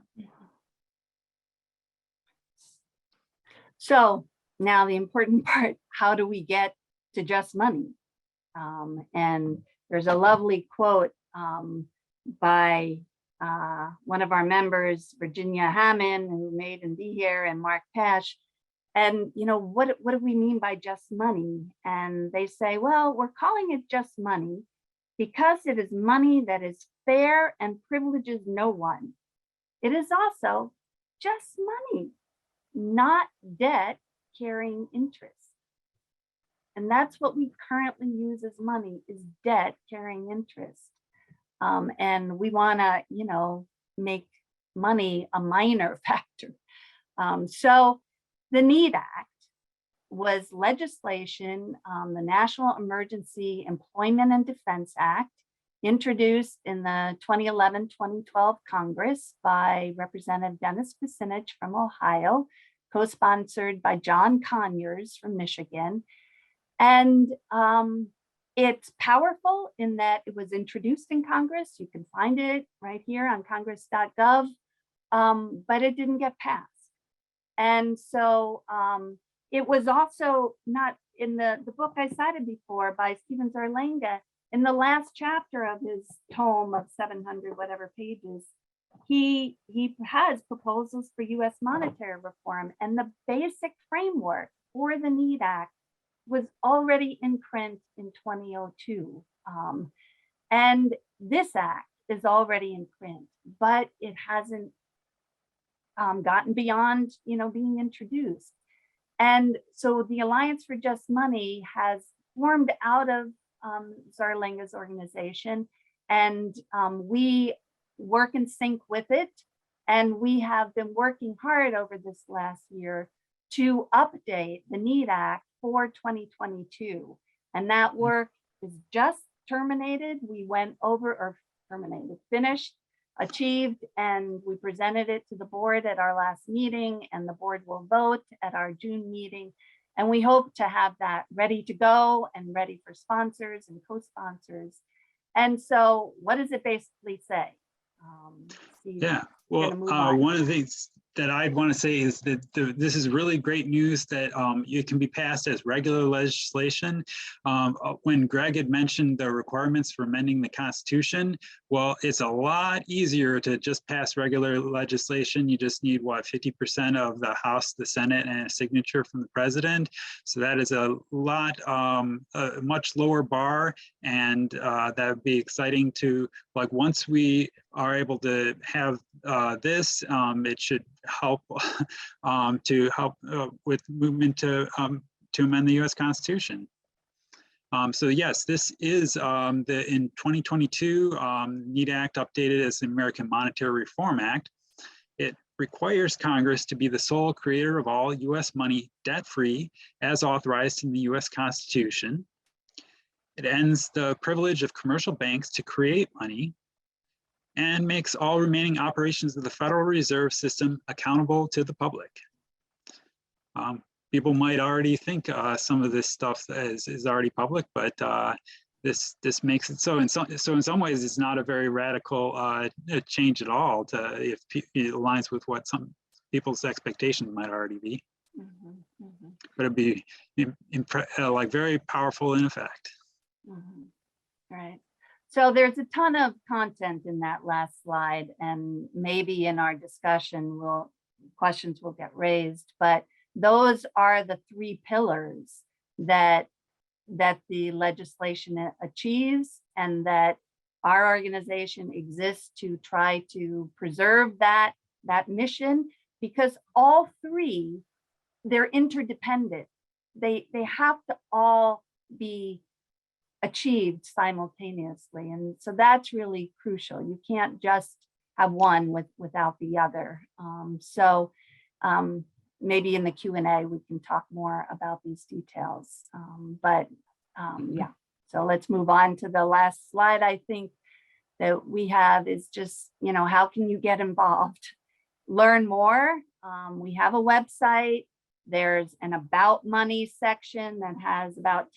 So now the important part, how do we get to just money? And there's a lovely quote by one of our members, Virginia Hammond, who made and be here, and Mark Pash. And, you know, what do we mean by just money? And they say, well, we're calling it just money because it is money that is fair and privileges no one. It is also just money, not debt carrying interest. And that's what we currently use as money, is debt carrying interest. And we want to, you know, make money a minor factor. So the NEED Act was legislation, the National Emergency Employment and Defense Act, introduced in the 2011-2012 Congress by Representative Dennis Kucinich from Ohio, co-sponsored by John Conyers from Michigan. And it's powerful in that it was introduced in Congress. You can find it right here on congress.gov, but it didn't get passed. And so it was also not in the book I cited before by Stephen Zarlenga. In the last chapter of his tome of 700 whatever pages, he has proposals for US monetary reform, and the basic framework for the NEED Act was already in print in 2002. And this act is already in print, but it hasn't gotten beyond, you know, being introduced. And so the Alliance for Just Money has formed out of Zarlenga's organization, and we work in sync with it. And we have been working hard over this last year to update the NEED Act for 2022. And that work is just terminated. We went over, or terminated, finished, achieved, and we presented it to the board at our last meeting, and the board will vote at our June meeting. And we hope to have that ready to go and ready for sponsors and co-sponsors. And so what does it basically say? Steve, Yeah, well, one of the things that I'd want to say is that this is really great news that it can be passed as regular legislation. When Greg had mentioned the requirements for amending the Constitution, well, it's a lot easier to just pass regular legislation. You just need, what, 50% of the House, the Senate, and a signature from the president. So that is a lot, a much lower bar, and that would be exciting to, like, once we are able to have this, it should help with movement to amend the U.S. Constitution. So yes, this is in 2022 NEED Act updated as the American Monetary Reform Act. It requires Congress to be the sole creator of all U.S. money debt-free as authorized in the U.S. Constitution. It ends the privilege of commercial banks to create money, and makes all remaining operations of the Federal Reserve System accountable to the public. People might already think some of this stuff is already public, but this makes it so. In some ways, it's not a very radical change at all. If it aligns with what some people's expectations might already be, but it'd be like very powerful in effect. Right. So there's a ton of content in that last slide, and maybe in our discussion, questions will get raised, but those are the three pillars that that the legislation achieves, and that our organization exists to try to preserve that mission, because all three, they're interdependent. They have to all be achieved simultaneously. And so that's really crucial. You can't just have one without the other. Maybe in the Q&A, we can talk more about these details. Yeah, so let's move on to the last slide. I think that we have is just, how can you get involved? Learn more. We have a website. There's an about money section that has about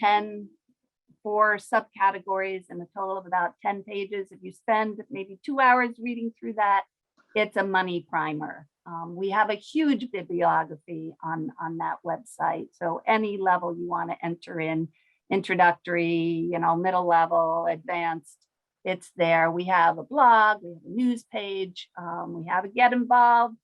4 subcategories and a total of about 10 pages. If you spend maybe 2 hours reading through that, it's a money primer. We have a huge bibliography on that website. So any level you want to enter in, introductory, middle level, advanced, it's there. We have a blog, we have a news page, we have a get involved.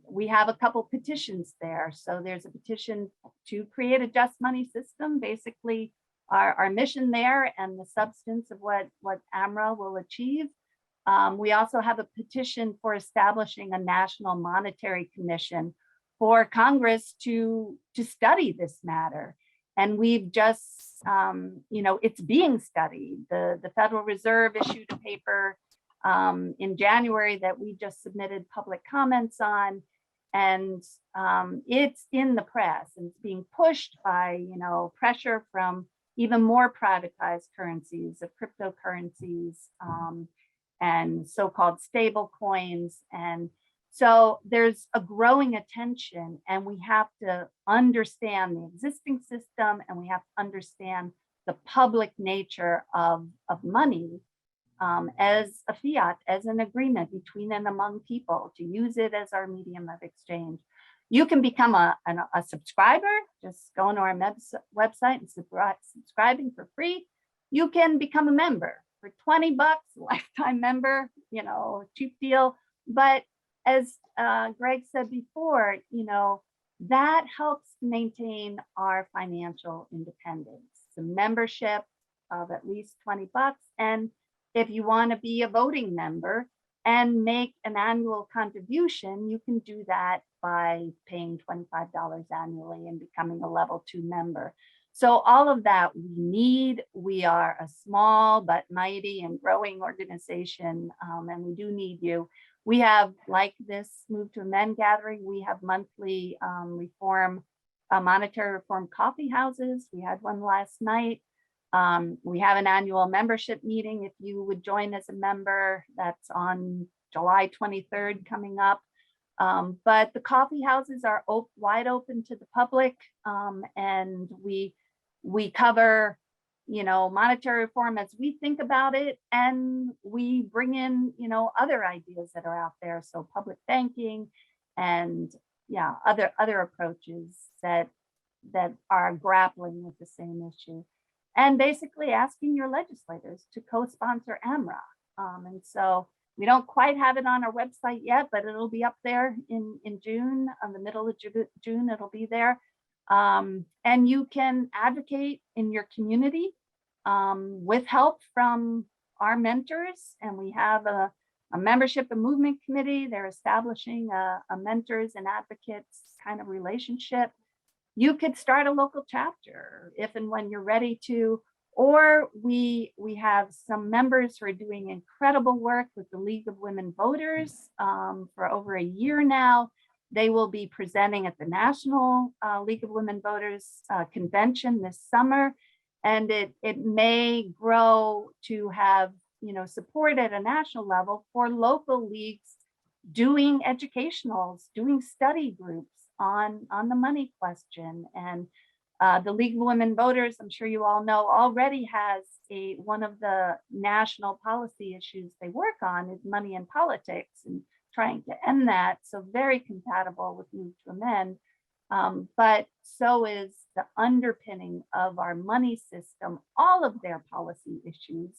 We have a couple petitions there. So there's a petition to create a just money system, basically our mission there and the substance of what AMRA will achieve. We also have a petition for establishing a national monetary commission for Congress to study this matter. And we've just, it's being studied. The Federal Reserve issued a paper in January that we just submitted public comments on. And it's in the press, and it's being pushed by, pressure from even more privatized currencies, of cryptocurrencies, and so-called stable coins. And so there's a growing attention, and we have to understand the existing system, and we have to understand the public nature of money as a fiat, as an agreement between and among people, to use it as our medium of exchange. You can become a subscriber, just going to our website and subscribing for free. You can become a member for $20, lifetime member, cheap deal. But as Greg said before, that helps maintain our financial independence. The membership of at least $20. And if you want to be a voting member and make an annual contribution, you can do that by paying $25 annually and becoming a level 2 member. So all of that we need. We are a small but mighty and growing organization, and we do need you. We have, like this Move to Amend gathering, we have monthly monetary reform coffee houses. We had one last night. We have an annual membership meeting. If you would join as a member, that's on July 23rd coming up. But the coffee houses are wide open to the public, and we cover, monetary reform as we think about it, and we bring in, other ideas that are out there. So public banking and other approaches that are grappling with the same issue, and basically asking your legislators to co-sponsor AMRA. And so we don't quite have it on our website yet, but it'll be up there in June, on the middle of June, it'll be there. And you can advocate in your community with help from our mentors. And we have a membership and movement committee. They're establishing a mentors and advocates kind of relationship. You could start a local chapter if and when you're ready to, or we have some members who are doing incredible work with the League of Women Voters for over a year now. They will be presenting at the National League of Women Voters convention this summer, and it may grow to have support at a national level for local leagues doing educationals, doing study groups on the money question. And the League of Women Voters, I'm sure you all know, already has one of the national policy issues they work on is money in politics and trying to end that. So very compatible with Move to Amend. But so is the underpinning of our money system. All of their policy issues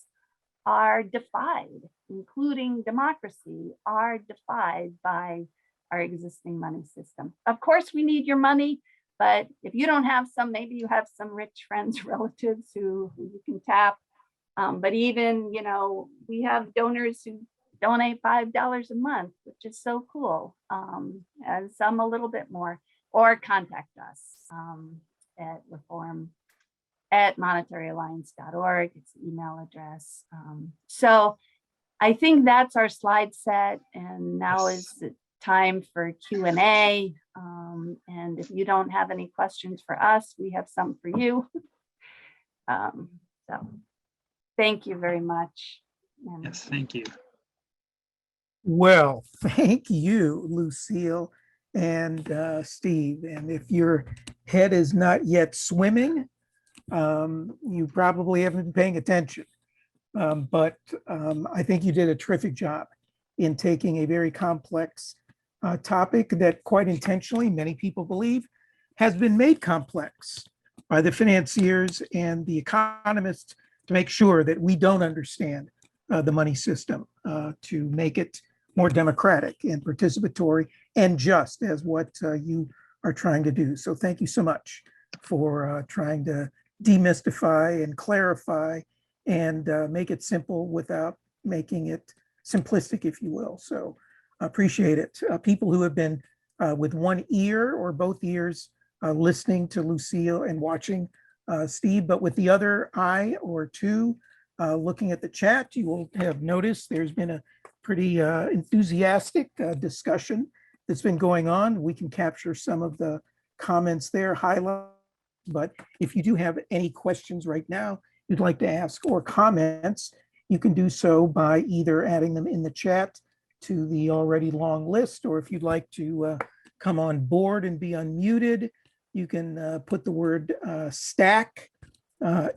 are defied, including democracy, are defied by our existing money system. Of course, we need your money, But if you don't have some, maybe you have some rich friends, relatives who you can tap. But even, we have donors who donate $5 a month, which is so cool. And some a little bit more, or contact us at reform@monetaryalliance.org. It's the email address. So I think that's our slide set. And now Yes. is the time for Q&A. And if you don't have any questions for us, we have some for you. So thank you very much. And Yes, thank you. Well, thank you, Lucille and Steve. And if your head is not yet swimming, you probably haven't been paying attention. But I think you did a terrific job in taking a very complex topic that quite intentionally, many people believe, has been made complex by the financiers and the economists to make sure that we don't understand the money system, to make it more democratic and participatory and just as what you are trying to do. So thank you so much for trying to demystify and clarify and make it simple without making it simplistic, if you will. So appreciate it. People who have been with one ear or both ears listening to Lucille and watching Steve, but with the other eye or two looking at the chat, you will have noticed there's been a pretty enthusiastic discussion that's been going on. We can capture some of the comments there, highlight, but if you do have any questions right now you'd like to ask or comments, you can do so by either adding them in the chat to the already long list, or if you'd like to come on board and be unmuted, you can put the word stack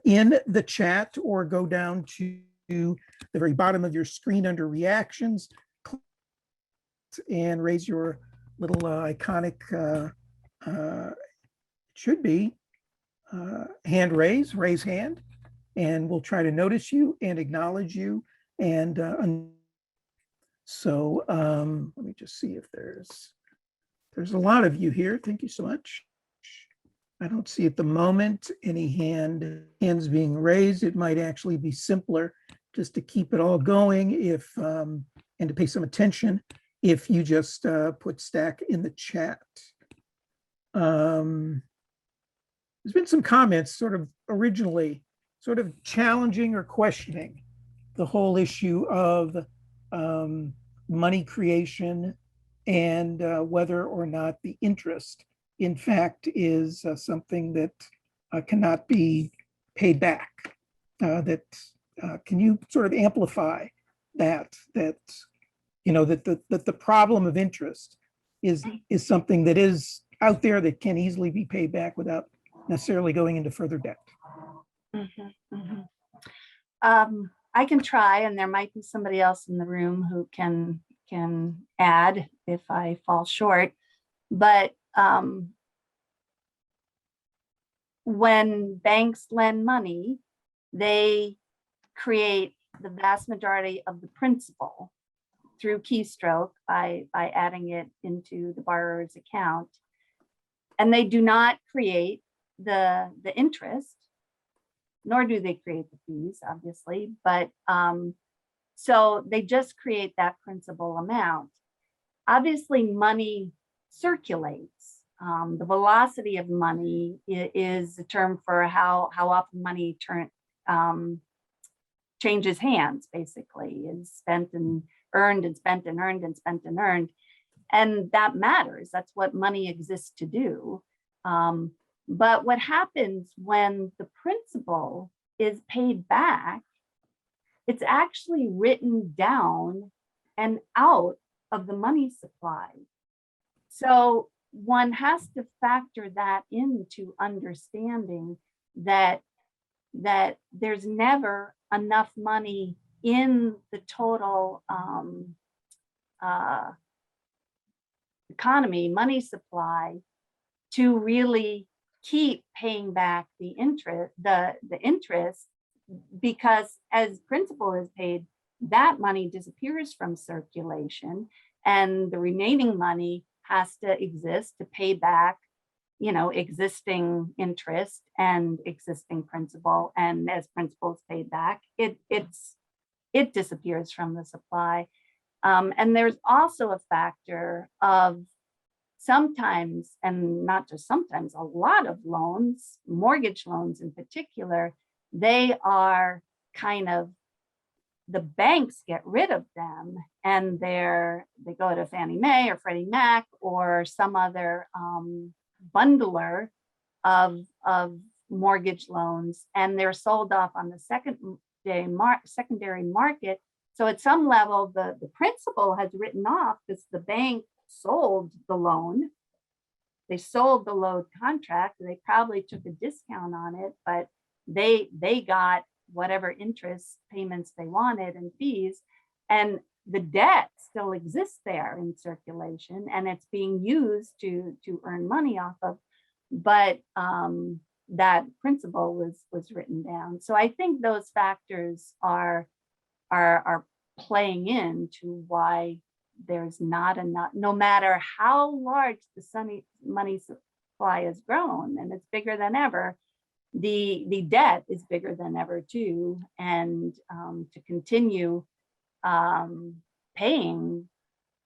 in the chat or go down to the very bottom of your screen under reactions and raise your little iconic, should be raise hand, and we'll try to notice you and acknowledge you. And so let me just see if there's a lot of you here. Thank you so much. I don't see at the moment any hands being raised. It might actually be simpler just to keep it all going if and to pay some attention if you just put stack in the chat. There's been some comments sort of originally sort of challenging or questioning the whole issue of money creation and whether or not the interest in fact is something that cannot be paid back. Can you sort of amplify that the problem of interest is something that is out there that can easily be paid back without necessarily going into further debt? I can try, and there might be somebody else in the room who can add if I fall short. But when banks lend money, they create the vast majority of the principal through keystroke by adding it into the borrower's account. And they do not create the interest, nor do they create the fees, obviously, but so they just create that principal amount. Obviously, money circulates. The velocity of money is a term for how often money changes hands, basically, is spent and earned and spent and earned and spent and earned. And that matters. That's what money exists to do. But what happens when the principal is paid back, it's actually written down and out of the money supply. So one has to factor that into understanding that there's never enough money in the total economy, money supply, to really keep paying back the interest, because as principal is paid, that money disappears from circulation, and the remaining money has to exist to pay back existing interest and existing principal, and as principal is paid back, it disappears from the supply. And there's also a factor of sometimes, and not just sometimes, a lot of loans, mortgage loans in particular, they are kind of, the banks get rid of them and they go to Fannie Mae or Freddie Mac or some other bundler of mortgage loans, and they're sold off on the secondary market. So at some level, the principal has written off because the bank sold the loan. They sold the loan contract. They probably took a discount on it, but they got whatever interest payments they wanted and fees, and the debt still exists there in circulation, and it's being used to earn money off of. But that principle was written down. So I think those factors are playing into why there's not enough, no matter how large the money supply has grown, and it's bigger than ever, the debt is bigger than ever too. And to continue paying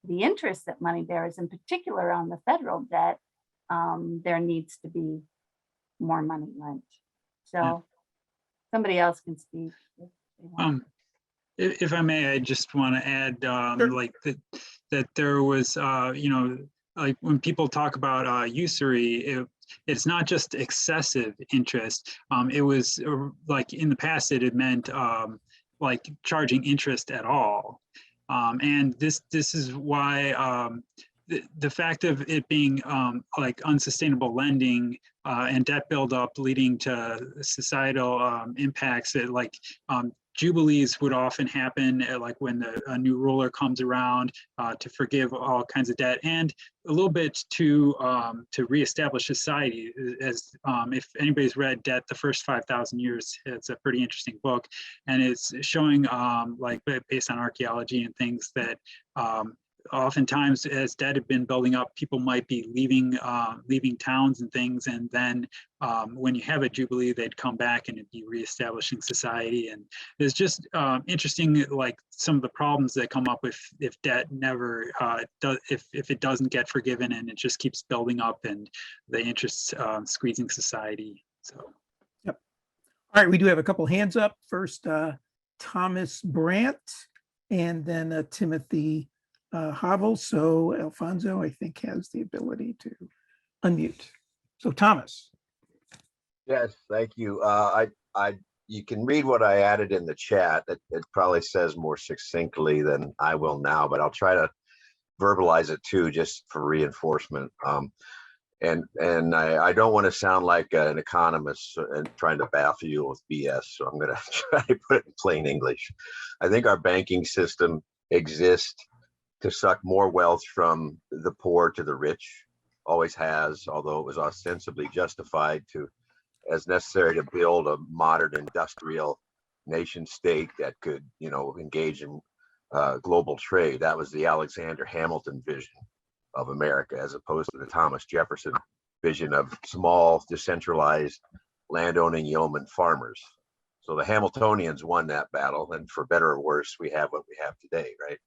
the interest that money bears, in particular on the federal debt, there needs to be more money lent. So somebody else can speak if they want. If I may, I just want to add, Sure. like that there was, like when people talk about usury, it's not just excessive interest. It was like in the past, it had meant like charging interest at all. And this is why the fact of it being like unsustainable lending and debt buildup leading to societal impacts that like jubilees would often happen like when a new ruler comes around to forgive all kinds of debt, and a little bit to reestablish society. As if anybody's read Debt, the First 5,000 Years, it's a pretty interesting book, and it's showing like based on archaeology and things that oftentimes as debt had been building up, people might be leaving towns and things, and then when you have a jubilee, they'd come back and it'd be reestablishing society. And it's just interesting, like some of the problems that come up if debt never if it doesn't get forgiven and it just keeps building up and the interest squeezing society. So Yep. All right, we do have a couple hands up. First, Thomas Brandt, and then Timothy Havel. So Alfonso, I think, has the ability to unmute. So Thomas. Yes, thank you. You can read what I added in the chat. It probably says more succinctly than I will now, but I'll try to verbalize it too, just for reinforcement. And I don't want to sound like an economist and trying to baffle you with BS, so I'm going to try to put it in plain English. I think our banking system exists to suck more wealth from the poor to the rich, always has, although it was ostensibly justified as necessary to build a modern industrial nation state that could, engage in global trade. That was the Alexander Hamilton vision of America, as opposed to the Thomas Jefferson vision of small, decentralized, landowning yeoman farmers. So the Hamiltonians won that battle, and for better or worse, we have what we have today, right?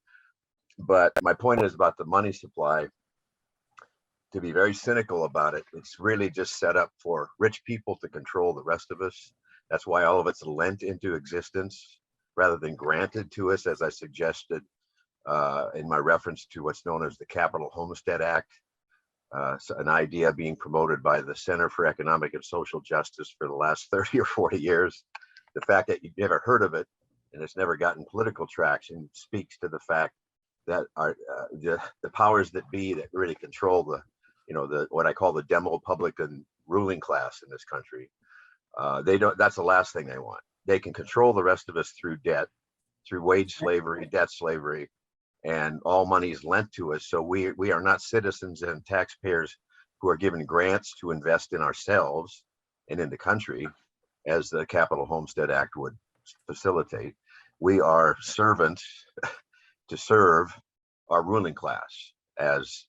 But my point is about the money supply. To be very cynical about it, it's really just set up for rich people to control the rest of us. That's why all of it's lent into existence rather than granted to us, as I suggested in my reference to what's known as the Capital Homestead Act, so an idea being promoted by the Center for Economic and Social Justice for the last 30 or 40 years. The fact that you've never heard of it and it's never gotten political traction speaks to the fact that the powers that be that really control the what I call the demo public and ruling class in this country, that's the last thing they want. They can control the rest of us through debt, through wage slavery, debt slavery, and all money is lent to us. So we are not citizens and taxpayers who are given grants to invest in ourselves and in the country, as the Capital Homestead Act would facilitate. We are servants to serve our ruling class as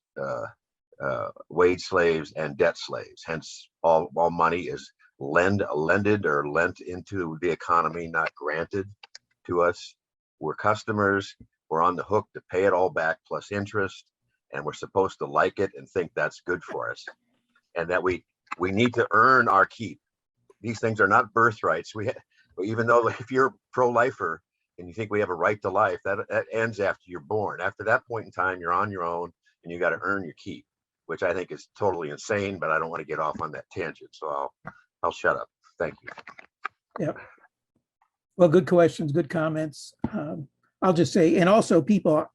wage slaves and debt slaves. Hence, all money is lended or lent into the economy, not granted to us. We're customers. We're on the hook to pay it all back plus interest, and we're supposed to like it and think that's good for us, and that we need to earn our keep. These things are not birthrights. Even though if you're pro-lifer and you think we have a right to life, that ends after you're born. After that point in time, you're on your own and you got to earn your keep, which I think is totally insane, but I don't want to get off on that tangent. So I'll shut up. Thank you. Yeah. Well, good questions, good comments. I'll just say, and also people,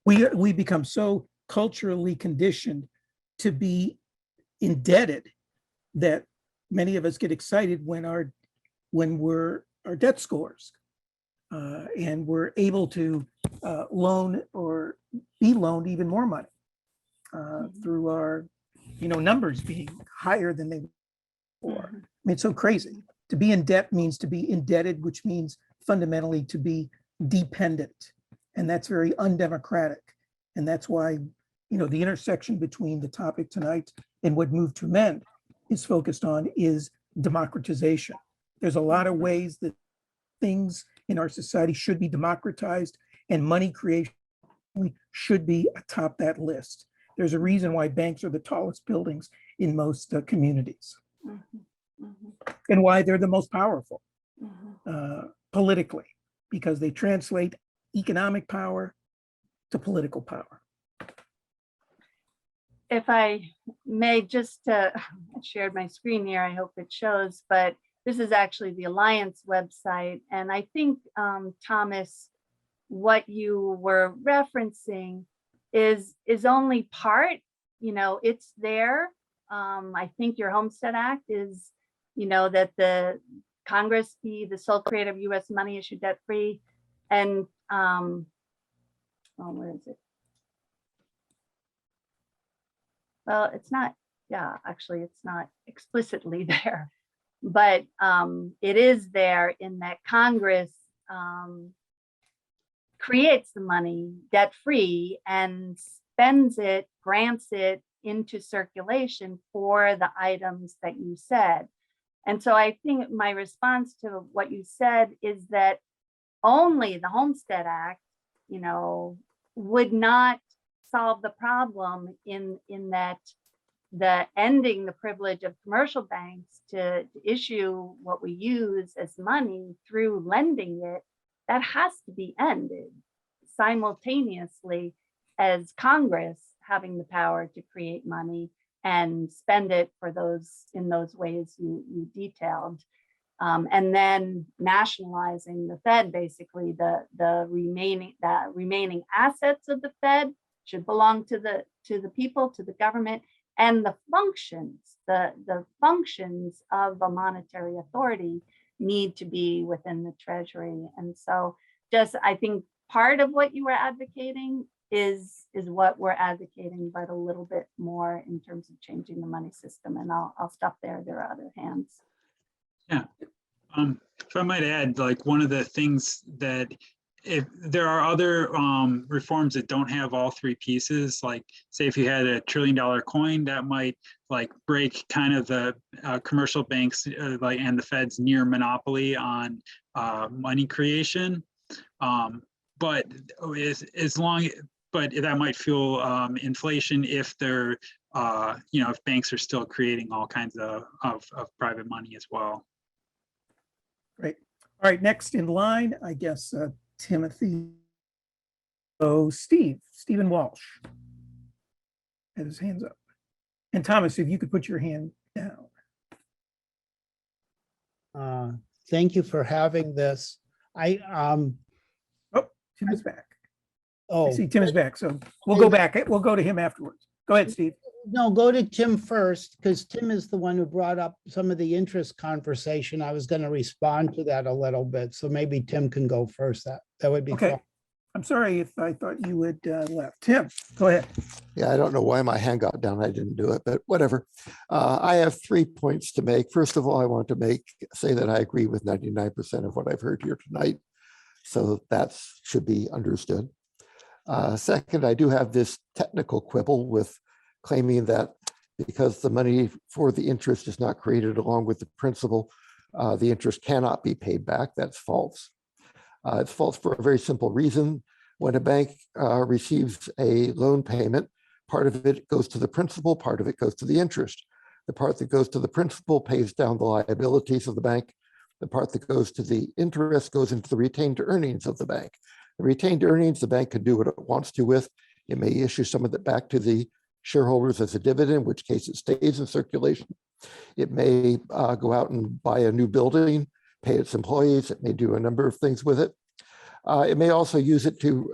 we become so culturally conditioned to be indebted that many of us get excited when our debt scores, and we're able to loan or be loaned even more money through our numbers being higher than they were. I mean, it's so crazy. To be in debt means to be indebted, which means fundamentally to be dependent, and that's very undemocratic. And that's why the intersection between the topic tonight and what Move to Amend is focused on is democratization. There's a lot of ways that things in our society should be democratized, and money creation should be atop that list. There's a reason why banks are the tallest buildings in most communities, and why they're the most powerful politically, because they translate economic power to political power. If I may just, I shared my screen here, I hope it shows, but this is actually the Alliance website. And I think, Thomas, what you were referencing is only part, it's there. I think your Homestead Act is, that the Congress be the sole creator of US money issued debt free. And where is it? Well, it's not, actually, it's not explicitly there, but it is there in that Congress creates the money debt-free and spends it, grants it into circulation for the items that you said. And so I think my response to what you said is that only the Homestead Act, would not solve the problem in that the ending the privilege of commercial banks to issue what we use as money through lending it, that has to be ended simultaneously as Congress having the power to create money and spend it for in those ways you detailed. And then nationalizing the Fed, basically the remaining assets of the Fed should belong to the people, to the government, and the functions of a monetary authority need to be within the Treasury. And so I think part of what you were advocating is what we're advocating, but a little bit more in terms of changing the money system. And I'll stop there. There are other hands. Yeah. If I might add, like one of the things that if there are other reforms that don't have all three pieces, like say if you had $1 trillion coin, that might like break kind of the commercial banks and the Fed's near monopoly on money creation. But that might fuel inflation if they're if banks are still creating all kinds of private money as well. Great. All right, next in line, I guess, Timothy. Oh, Stephen Walsh has his hands up. And Thomas, if you could put your hand down. Thank you for having this. Tim is back. Oh, I see Tim is back, so we'll go back. We'll go to him afterwards. Go ahead, Steve. no, go to Tim first, because Tim is the one who brought up some of the interest conversation. I was going to respond to that a little bit, so maybe Tim can go first. That would be Okay. fine. I'm sorry if I thought you had left. Tim, go ahead. Yeah, I don't know why my hand got down. I didn't do it, but whatever. I have 3 points to make. First of all, I want to say that I agree with 99% of what I've heard here tonight. So that should be understood. Second, I do have this technical quibble with claiming that because the money for the interest is not created along with the principal, the interest cannot be paid back. That's false. It's false for a very simple reason. When a bank receives a loan payment, part of it goes to the principal, part of it goes to the interest. The part that goes to the principal pays down the liabilities of the bank. The part that goes to the interest goes into the retained earnings of the bank. The retained earnings, the bank can do what it wants to with. It may issue some of it back to the shareholders as a dividend, in which case it stays in circulation. It may go out and buy a new building, pay its employees. It may do a number of things with it. It may also use it to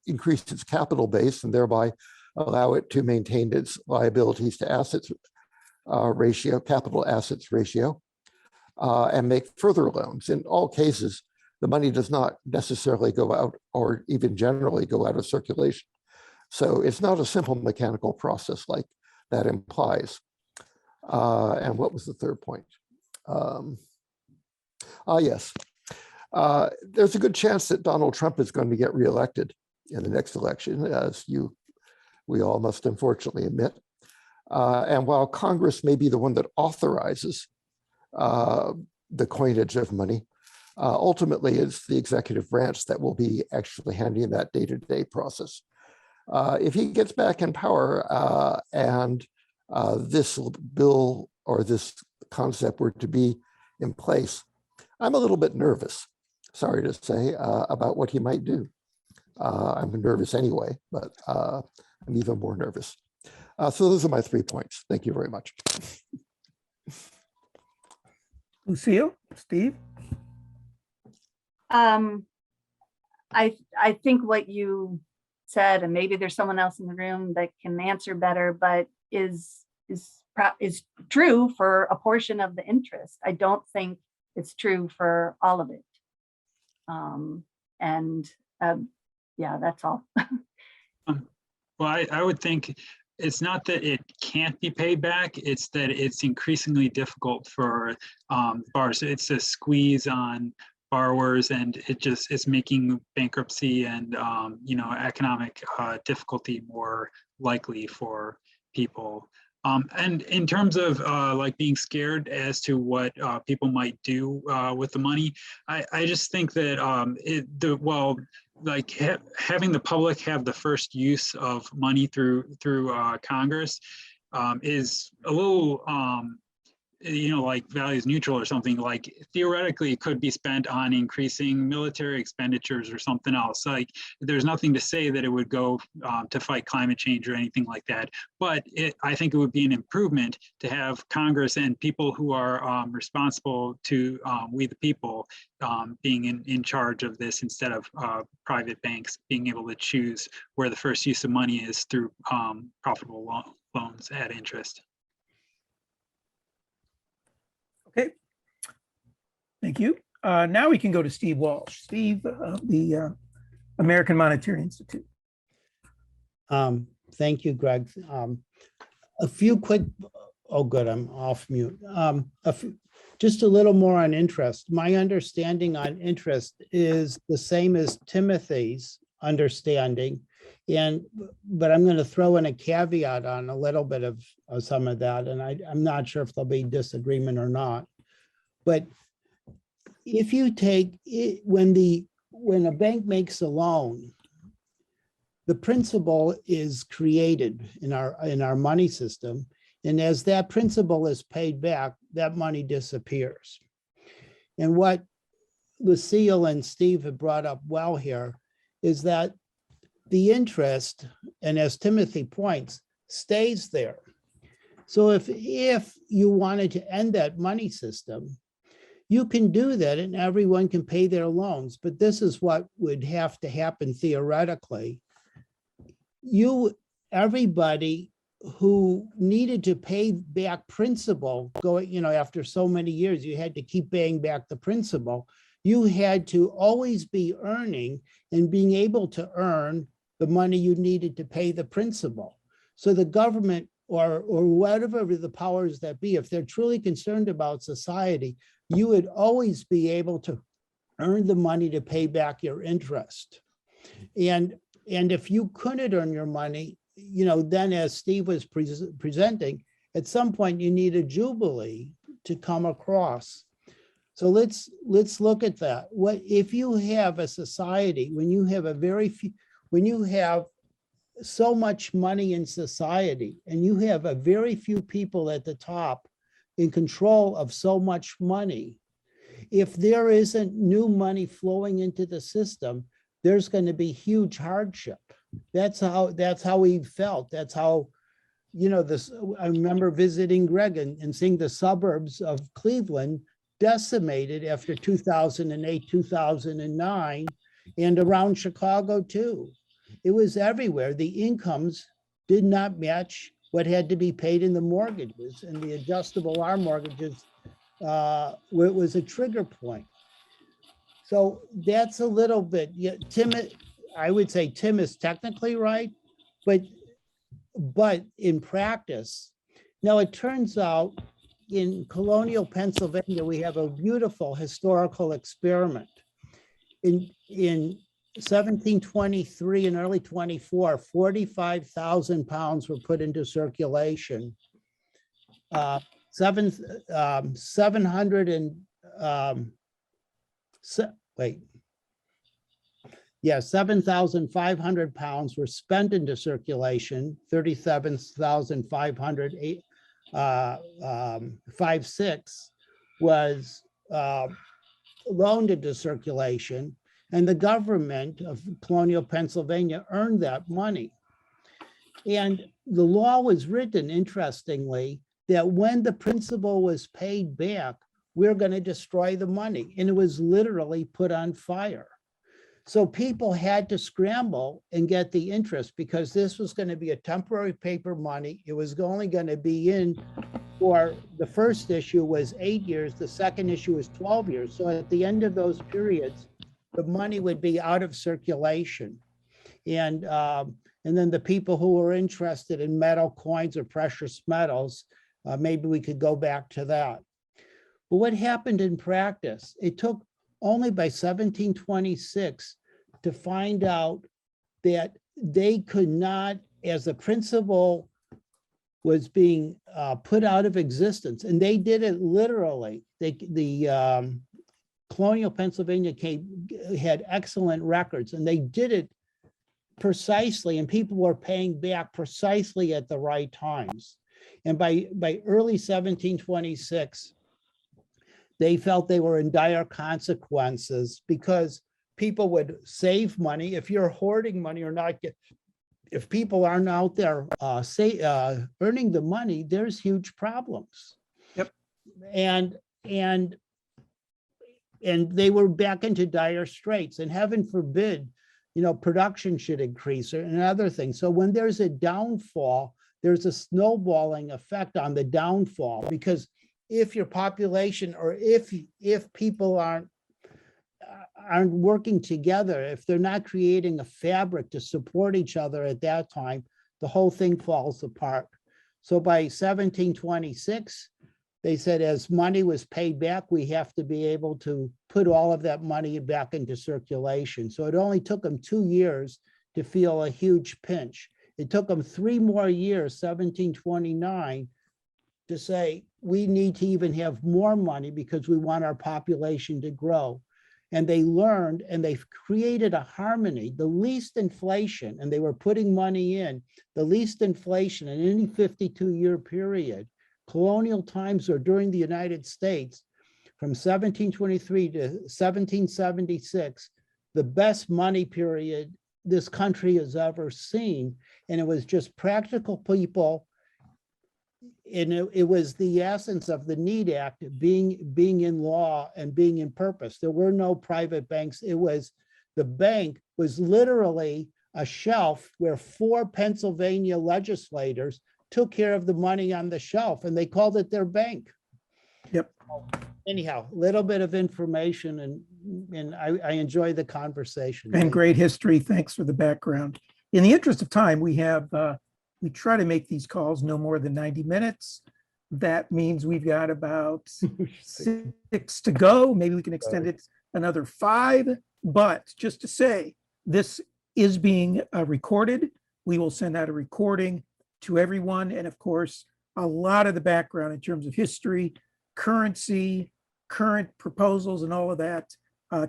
increase its capital base and thereby allow it to maintain its liabilities to assets ratio, capital assets ratio, and make further loans. In all cases, the money does not necessarily go out or even generally go out of circulation. So it's not a simple mechanical process like that implies. And what was the third point? Yes. There's a good chance that Donald Trump is going to get reelected in the next election, as we all must unfortunately admit. And while Congress may be the one that authorizes the coinage of money, ultimately it's the executive branch that will be actually handling that day-to-day process. If he gets back in power and this bill or this concept were to be in place, I'm a little bit nervous, sorry to say, about what he might do. I'm nervous anyway, but I'm even more nervous. So those are my 3 points. Thank you very much. Lucille, Steve? I think what you said, and maybe there's someone else in the room that can answer better, but is true for a portion of the interest. I don't think it's true for all of it. Yeah, that's all. Well, I would think it's not that it can't be paid back, it's that it's increasingly difficult for borrowers. It's a squeeze on borrowers, and it's making bankruptcy and economic difficulty more likely for people. And in terms of like being scared as to what people might do with the money, I just think that having the public have the first use of money through Congress is a little like values neutral or something. Like theoretically it could be spent on increasing military expenditures or something else. Like there's nothing to say that it would go to fight climate change or anything like that. But I think it would be an improvement to have Congress and people who are responsible to we the people being in charge of this, instead of private banks being able to choose where the first use of money is through profitable loans at interest. Okay. Thank you. Now we can go to Steve Walsh. Steve, the American Monetary Institute. Thank you, Greg. A few quick, oh good, I'm off mute. Just a little more on interest. My understanding on interest is the same as Timothy's understanding. But I'm going to throw in a caveat on a little bit of some of that, and I'm not sure if there'll be disagreement or not. But if you take it, when a bank makes a loan, the principal is created in our money system, and as that principal is paid back, that money disappears. And what Lucille and Steve have brought up well here is that the interest, and as Timothy points, stays there. So if you wanted to end that money system, you can do that and everyone can pay their loans. But this is what would have to happen theoretically. Everybody who needed to pay back principal, after so many years, you had to keep paying back the principal. You had to always be earning and being able to earn the money you needed to pay the principal. So the government or whatever the powers that be, if they're truly concerned about society, you would always be able to earn the money to pay back your interest. And if you couldn't earn your money, then as Steve was presenting, at some point you need a jubilee to come across. So let's look at that. What if you have a society when you have when you have so much money in society and you have a very few people at the top in control of so much money, if there isn't new money flowing into the system, there's going to be huge hardship. That's how we felt. That's how, I remember visiting Greg and seeing the suburbs of Cleveland decimated after 2008, 2009, and around Chicago too. It was everywhere. The incomes did not match what had to be paid in the mortgages, and the adjustable R mortgages where it was a trigger point. So that's a little bit, Tim, I would say Tim is technically right, but in practice, now it turns out in colonial Pennsylvania, we have a beautiful historical experiment. In 1723 and early 24, 45,000 pounds were put into circulation. 7,500 pounds were spent into circulation, 37,556 was loaned into circulation, and the government of colonial Pennsylvania earned that money. And the law was written, interestingly, that when the principal was paid back, we're going to destroy the money. And it was literally put on fire. So people had to scramble and get the interest because this was going to be a temporary paper money. It was only going to be in for the first issue was 8 years. The second issue was 12 years. So at the end of those periods, the money would be out of circulation. And then the people who were interested in metal coins or precious metals, maybe we could go back to that. But what happened in practice? It took only by 1726 to find out that they could not, as the principle was being put out of existence, and they did it literally. The colonial Pennsylvania had excellent records, and they did it precisely, and people were paying back precisely at the right times. And by early 1726, they felt they were in dire consequences because people would save money. If you're hoarding money or not, if people aren't out there earning the money, there's huge problems. Yep. And they were back into dire straits, and heaven forbid, production should increase and other things. So when there's a downfall, there's a snowballing effect on the downfall, because if your population or if people aren't working together, if they're not creating a fabric to support each other at that time, the whole thing falls apart. So by 1726, they said as money was paid back, we have to be able to put all of that money back into circulation. So it only took them 2 years to feel a huge pinch. It took them 3 more years, 1729, to say, we need to even have more money because we want our population to grow. And they learned, and they created a harmony, the least inflation, and they were putting money in, the least inflation in any 52-year period, colonial times or during the United States, from 1723 to 1776, the best money period this country has ever seen. And it was just practical people. And it was the essence of the Need Act being in law and being in purpose. There were no private banks. The bank was literally a shelf where 4 Pennsylvania legislators took care of the money on the shelf, and they called it their bank. Yep. Anyhow, a little bit of information, and I enjoy the conversation. And great history. Thanks for the background. In the interest of time, we try to make these calls no more than 90 minutes. That means we've got about 6 to go. Maybe we can extend it another 5. But just to say, this is being recorded. we will send out a recording to everyone. And of course, a lot of the background in terms of history, currency, current proposals, and all of that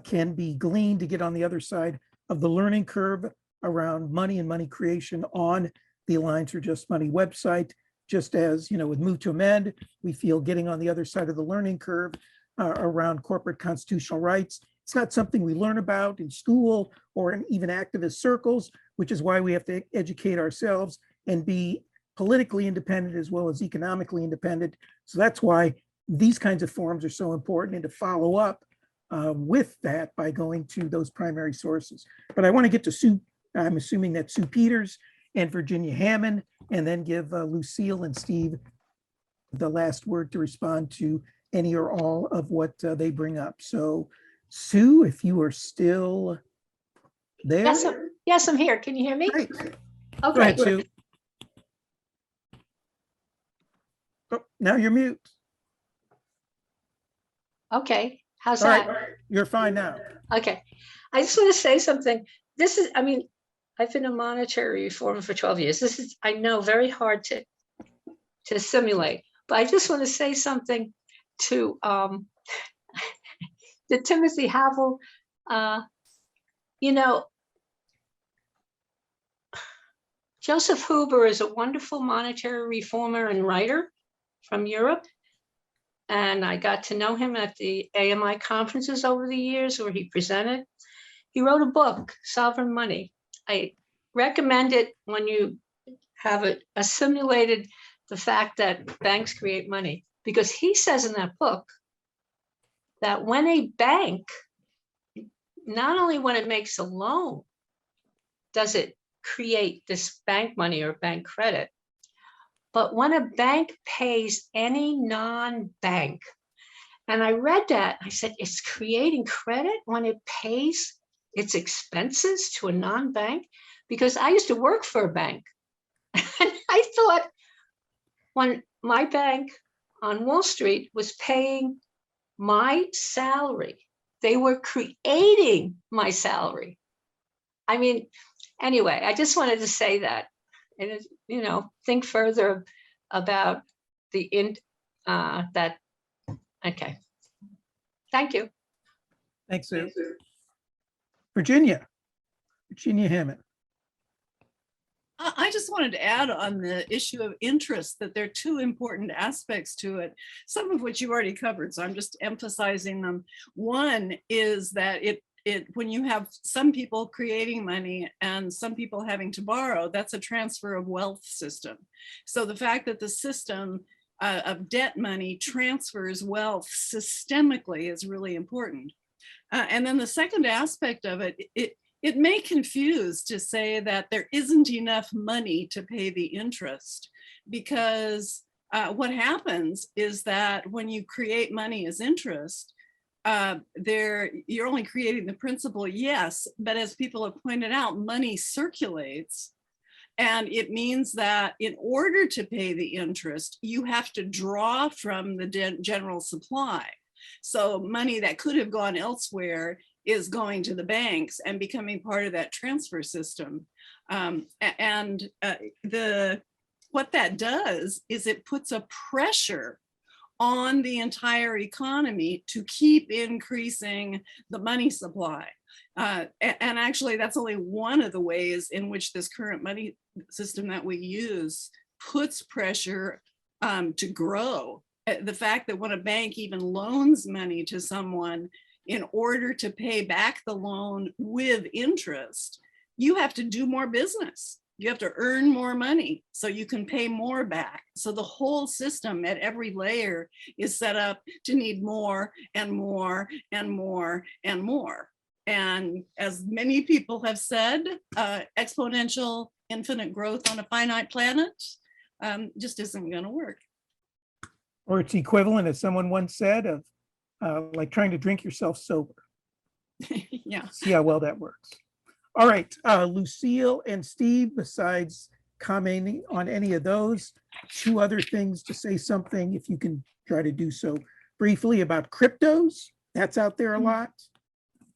can be gleaned to get on the other side of the learning curve around money and money creation on the Alliance for Just Money website. Just as, with Move to Amend, we feel getting on the other side of the learning curve around corporate constitutional rights. It's not something we learn about in school or in even activist circles, which is why we have to educate ourselves and be politically independent as well as economically independent. So that's why these kinds of forums are so important, and to follow up with that by going to those primary sources. But I want to get to Sue. I'm assuming that Sue Peters and Virginia Hammond, and then give Lucille and Steve the last word to respond to any or all of what they bring up. So Sue, if you are still there. Yes, I'm here. Can you hear me? Great. Okay. Go ahead, Sue. Oh, now you're mute. Okay. How's All that? right, you're fine now. Okay. I just want to say something. I've been a monetary reformer for 12 years. This is, I know, very hard to simulate, but I just want to say something to Timothy Havel. Joseph Huber is a wonderful monetary reformer and writer from Europe. And I got to know him at the AMI conferences over the years where he presented. He wrote a book, Sovereign Money. I recommend it when you have assimilated the fact that banks create money, because he says in that book that when a bank, not only when it makes a loan, does it create this bank money or bank credit, but when a bank pays any non-bank, and I read that, I said, it's creating credit when it pays its expenses to a non-bank? Because I used to work for a bank. And I thought when my bank on Wall Street was paying my salary, they were creating my salary. I mean, anyway, I just wanted to say that, and think further about that. Okay. Thank you. Thanks, Sue. Virginia Hammond. I just wanted to add on the issue of interest that there are two important aspects to it, some of which you've already covered, so I'm just emphasizing them. One is that when you have some people creating money and some people having to borrow, that's a transfer of wealth system. So the fact that the system of debt money transfers wealth systemically is really important. And then the second aspect of it may confuse to say that there isn't enough money to pay the interest, because what happens is that when you create money as interest, you're only creating the principal, yes, but as people have pointed out, money circulates. And it means that in order to pay the interest, you have to draw from the general supply. So money that could have gone elsewhere is going to the banks and becoming part of that transfer system. What that does is it puts a pressure on the entire economy to keep increasing the money supply. And actually, that's only one of the ways in which this current money system that we use puts pressure to grow. The fact that when a bank even loans money to someone, in order to pay back the loan with interest, you have to do more business. You have to earn more money so you can pay more back. So the whole system at every layer is set up to need more and more and more and more. And as many people have said, exponential infinite growth on a finite planet just isn't going to work. Or it's equivalent, as someone once said, of like trying to drink yourself sober. Yeah. See how well that works. All right, Lucille and Steve, besides commenting on any of those, two other things to say something, if you can try to do so briefly, about cryptos. That's out there a lot.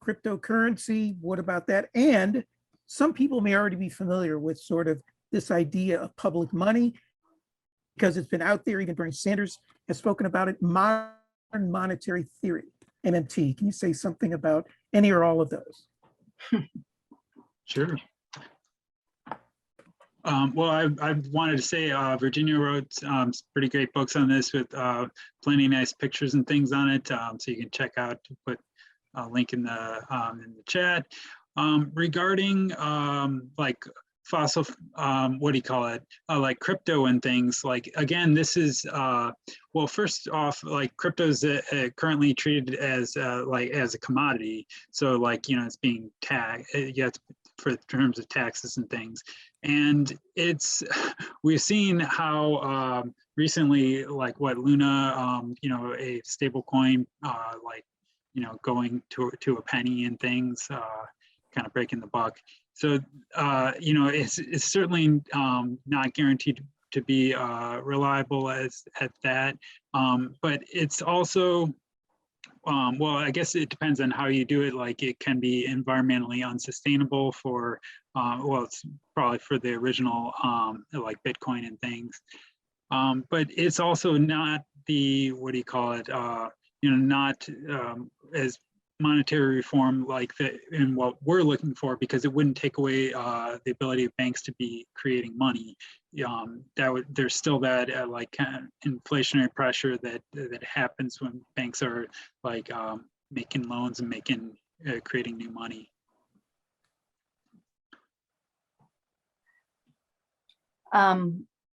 Cryptocurrency, what about that? And some people may already be familiar with sort of this idea of public money because it's been out there. Even Bernie Sanders has spoken about it. Modern monetary theory, MMT. Can you say something about any or all of those? Sure. Well, I wanted to say Virginia wrote some pretty great books on this with plenty of nice pictures and things on it. So you can check out, put a link in the chat. Regarding like fossil, what do you call it? Like crypto and things, like, again, this is, well, first off, like crypto is currently treated as like as a commodity. So like, you know, it's being taxed, yeah, for terms of taxes and things. And it's, we've seen how recently, like what Luna, you know, a stable coin, like, you know, going to a penny and things, kind of breaking the buck. So, you know, it's certainly not guaranteed to be reliable as at that, but it's also, well, I guess it depends on how you do it. Like it can be environmentally unsustainable for, well, it's probably for the original, like Bitcoin and things. But it's also not the, what do you call it? You know, not as monetary reform like the, in what we're looking for, because it wouldn't take away the ability of banks to be creating money. That would, there's still that like kind of inflationary pressure that happens when banks are like making loans and making creating new money.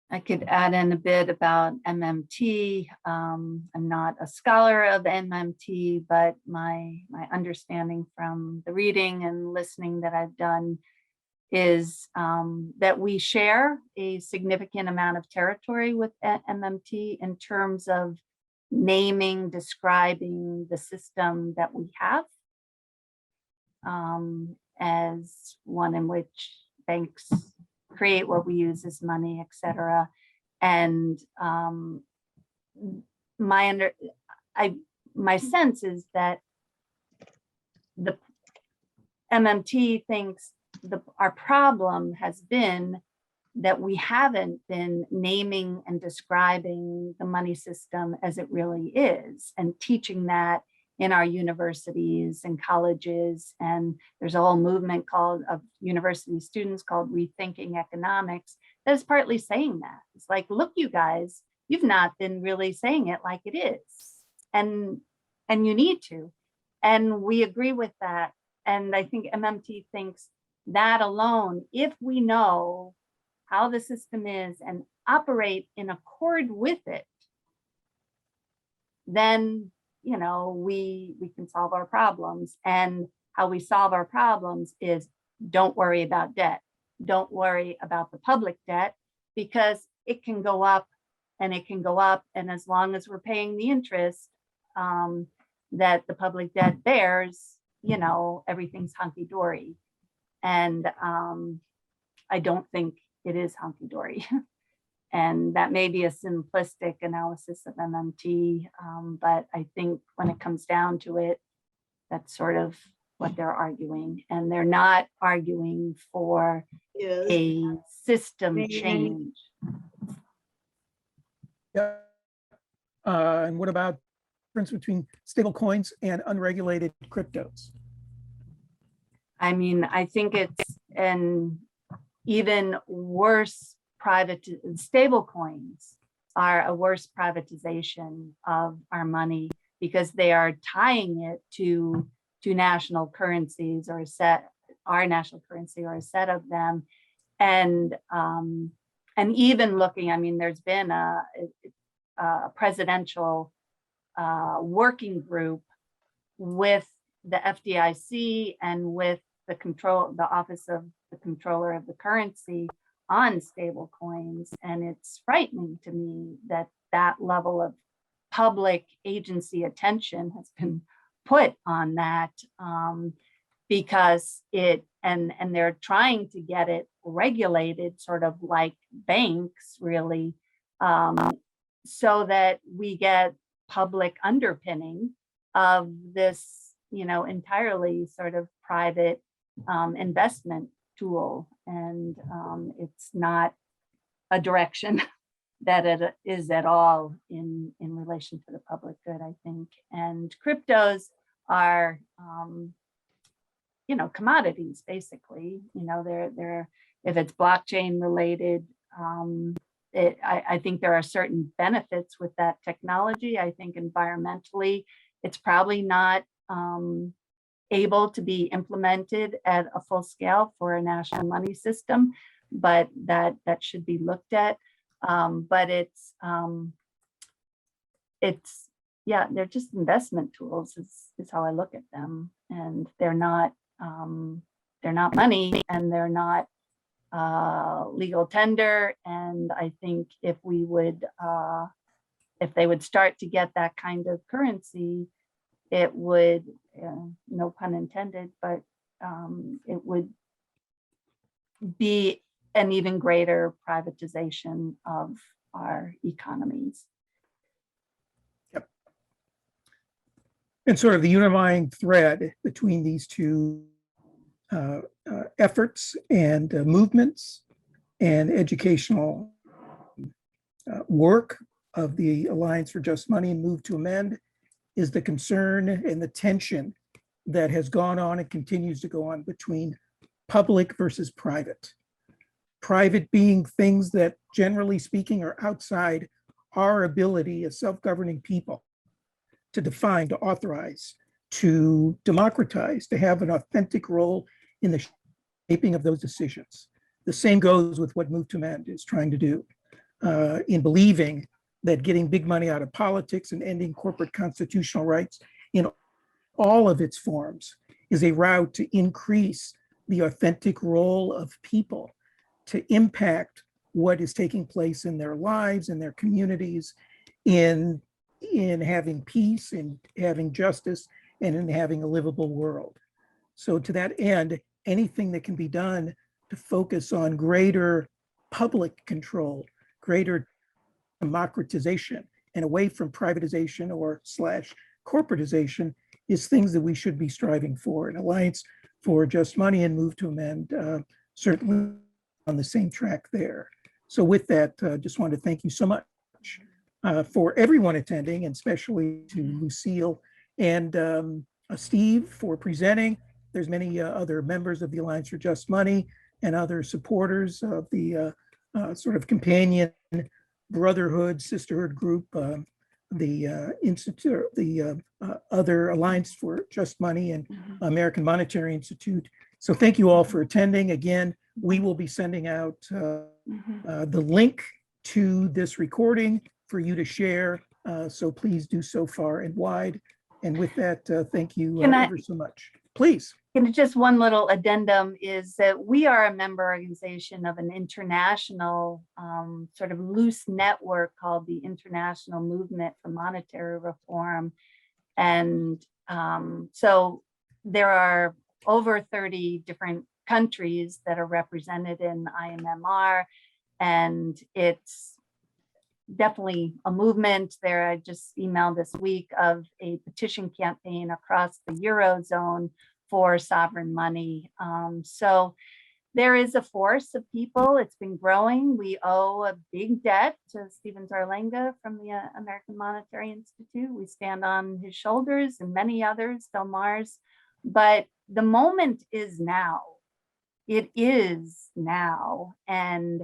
I could add in a bit about MMT. I'm not a scholar of MMT, but my understanding from the reading and listening that I've done is that we share a significant amount of territory with MMT in terms of naming, describing the system that we have as one in which banks create what we use as money, et cetera. And my sense is that the MMT thinks our problem has been that we haven't been naming and describing the money system as it really is and teaching that in our universities and colleges. And there's a whole movement called of university students called Rethinking Economics that is partly saying that. It's like, look, you guys, you've not been really saying it like it is. And you need to. And we agree with that. And I think MMT thinks that alone, if we know how the system is and operate in accord with it, then, you know, we can solve our problems. And how we solve our problems is don't worry about debt. Don't worry about the public debt, because it can go up and it can go up. And as long as we're paying the interest that the public debt bears, you know, everything's hunky-dory. And I don't think it is hunky-dory. And that may be a simplistic analysis of MMT, but I think when it comes down to it, that's sort of what they're arguing. And they're not arguing for a system change. Yeah. And what about the difference between stable coins and unregulated cryptos? I mean, I think it's an even worse stable coins are a worse privatization of our money, because they are tying it to national currencies or our national currency or a set of them. And even looking, I mean, there's been a presidential working group with the FDIC and with the Office of the Controller of the Currency on stable coins. And it's frightening to me that that level of public agency attention has been put on that, because and they're trying to get it regulated sort of like banks, really, so that we get public underpinning of this, you know, entirely sort of private investment tool, and it's not a direction that it is at all in relation to the public good, I think. And cryptos are, commodities, basically. They're if it's blockchain related, I think there are certain benefits with that technology. I think environmentally, it's probably not able to be implemented at a full scale for a national money system, but that should be looked at. But they're just investment tools is how I look at them, and they're not money, and they're not legal tender. And I think if they would start to get that kind of currency, it would, no pun intended, but it would be an even greater privatization of our economies. Yep. And sort of the unifying thread between these two efforts and movements and educational work of the Alliance for Just Money and Move to Amend is the concern and the tension that has gone on and continues to go on between public versus private. Private being things that, generally speaking, are outside our ability as self-governing people to define, to authorize, to democratize, to have an authentic role in the shaping of those decisions. The same goes with what Move to Amend is trying to do in believing that getting big money out of politics and ending corporate constitutional rights in all of its forms is a route to increase the authentic role of people to impact what is taking place in their lives, in their communities, in having peace, in having justice, and in having a livable world. So to that end, anything that can be done to focus on greater public control, greater democratization, and away from privatization or / corporatization is things that we should be striving for. And Alliance for Just Money and Move to Amend certainly on the same track there. So with that, just want to thank you so much for everyone attending, and especially to Lucille and Steve for presenting. There's many other members of the Alliance for Just Money and other supporters of the sort of companion brotherhood, sisterhood group, the Institute, the other Alliance for Just Money and American Monetary Institute. So thank you all for attending. Again, we will be sending out the link to this recording for you to share. So please do so far and wide. And with that, thank you ever so much. Please. And just one little addendum is that we are a member organization of an international sort of loose network called the International Movement for Monetary Reform. And so there are over 30 different countries that are represented in IMMR, and it's definitely a movement there. I just emailed this week of a petition campaign across the Eurozone for sovereign money. So there is a force of people. It's been growing. We owe a big debt to Stephen Zarlenga from the American Monetary Institute. We stand on his shoulders, and many others, Del Mar's. But the moment is now. It is now. And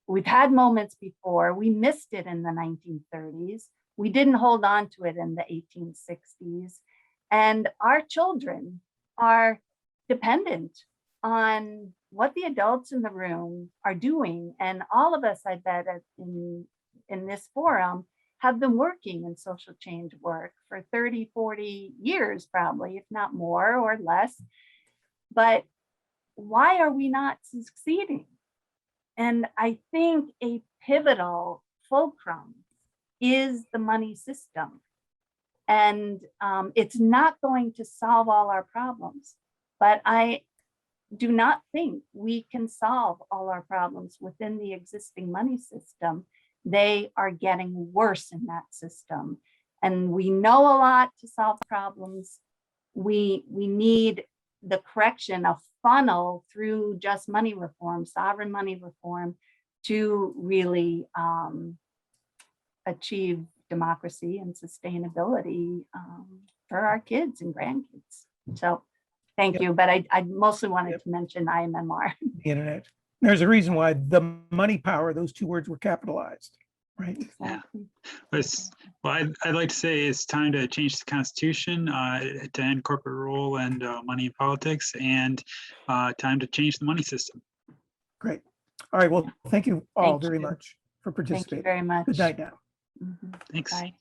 we've had moments before. We missed it in the 1930s. We didn't hold on to it in the 1860s. And our children are dependent on what the adults in the room are doing. And all of us, I bet, in this forum have been working in social change work for 30, 40 years, probably, if not more or less. But why are we not succeeding? And I think a pivotal fulcrum is the money system. And it's not going to solve all our problems, but I do not think we can solve all our problems within the existing money system. They are getting worse in that system. And we know a lot to solve problems. We need the correction of funnel through just money reform, sovereign money reform, to really achieve democracy and sustainability for our kids and grandkids. So thank Yep. you, but I mostly wanted Yep. to mention IMMR. The internet. There's a reason why the money power, those two words were capitalized, right? Exactly. Well, I'd like to say it's time to change the Constitution to end corporate rule and money in politics, and time to change the money system. Great. All right. Well, thank you all Thank very you. much for Thank you participating. very much. Good night now. Mhm. Thanks. Bye.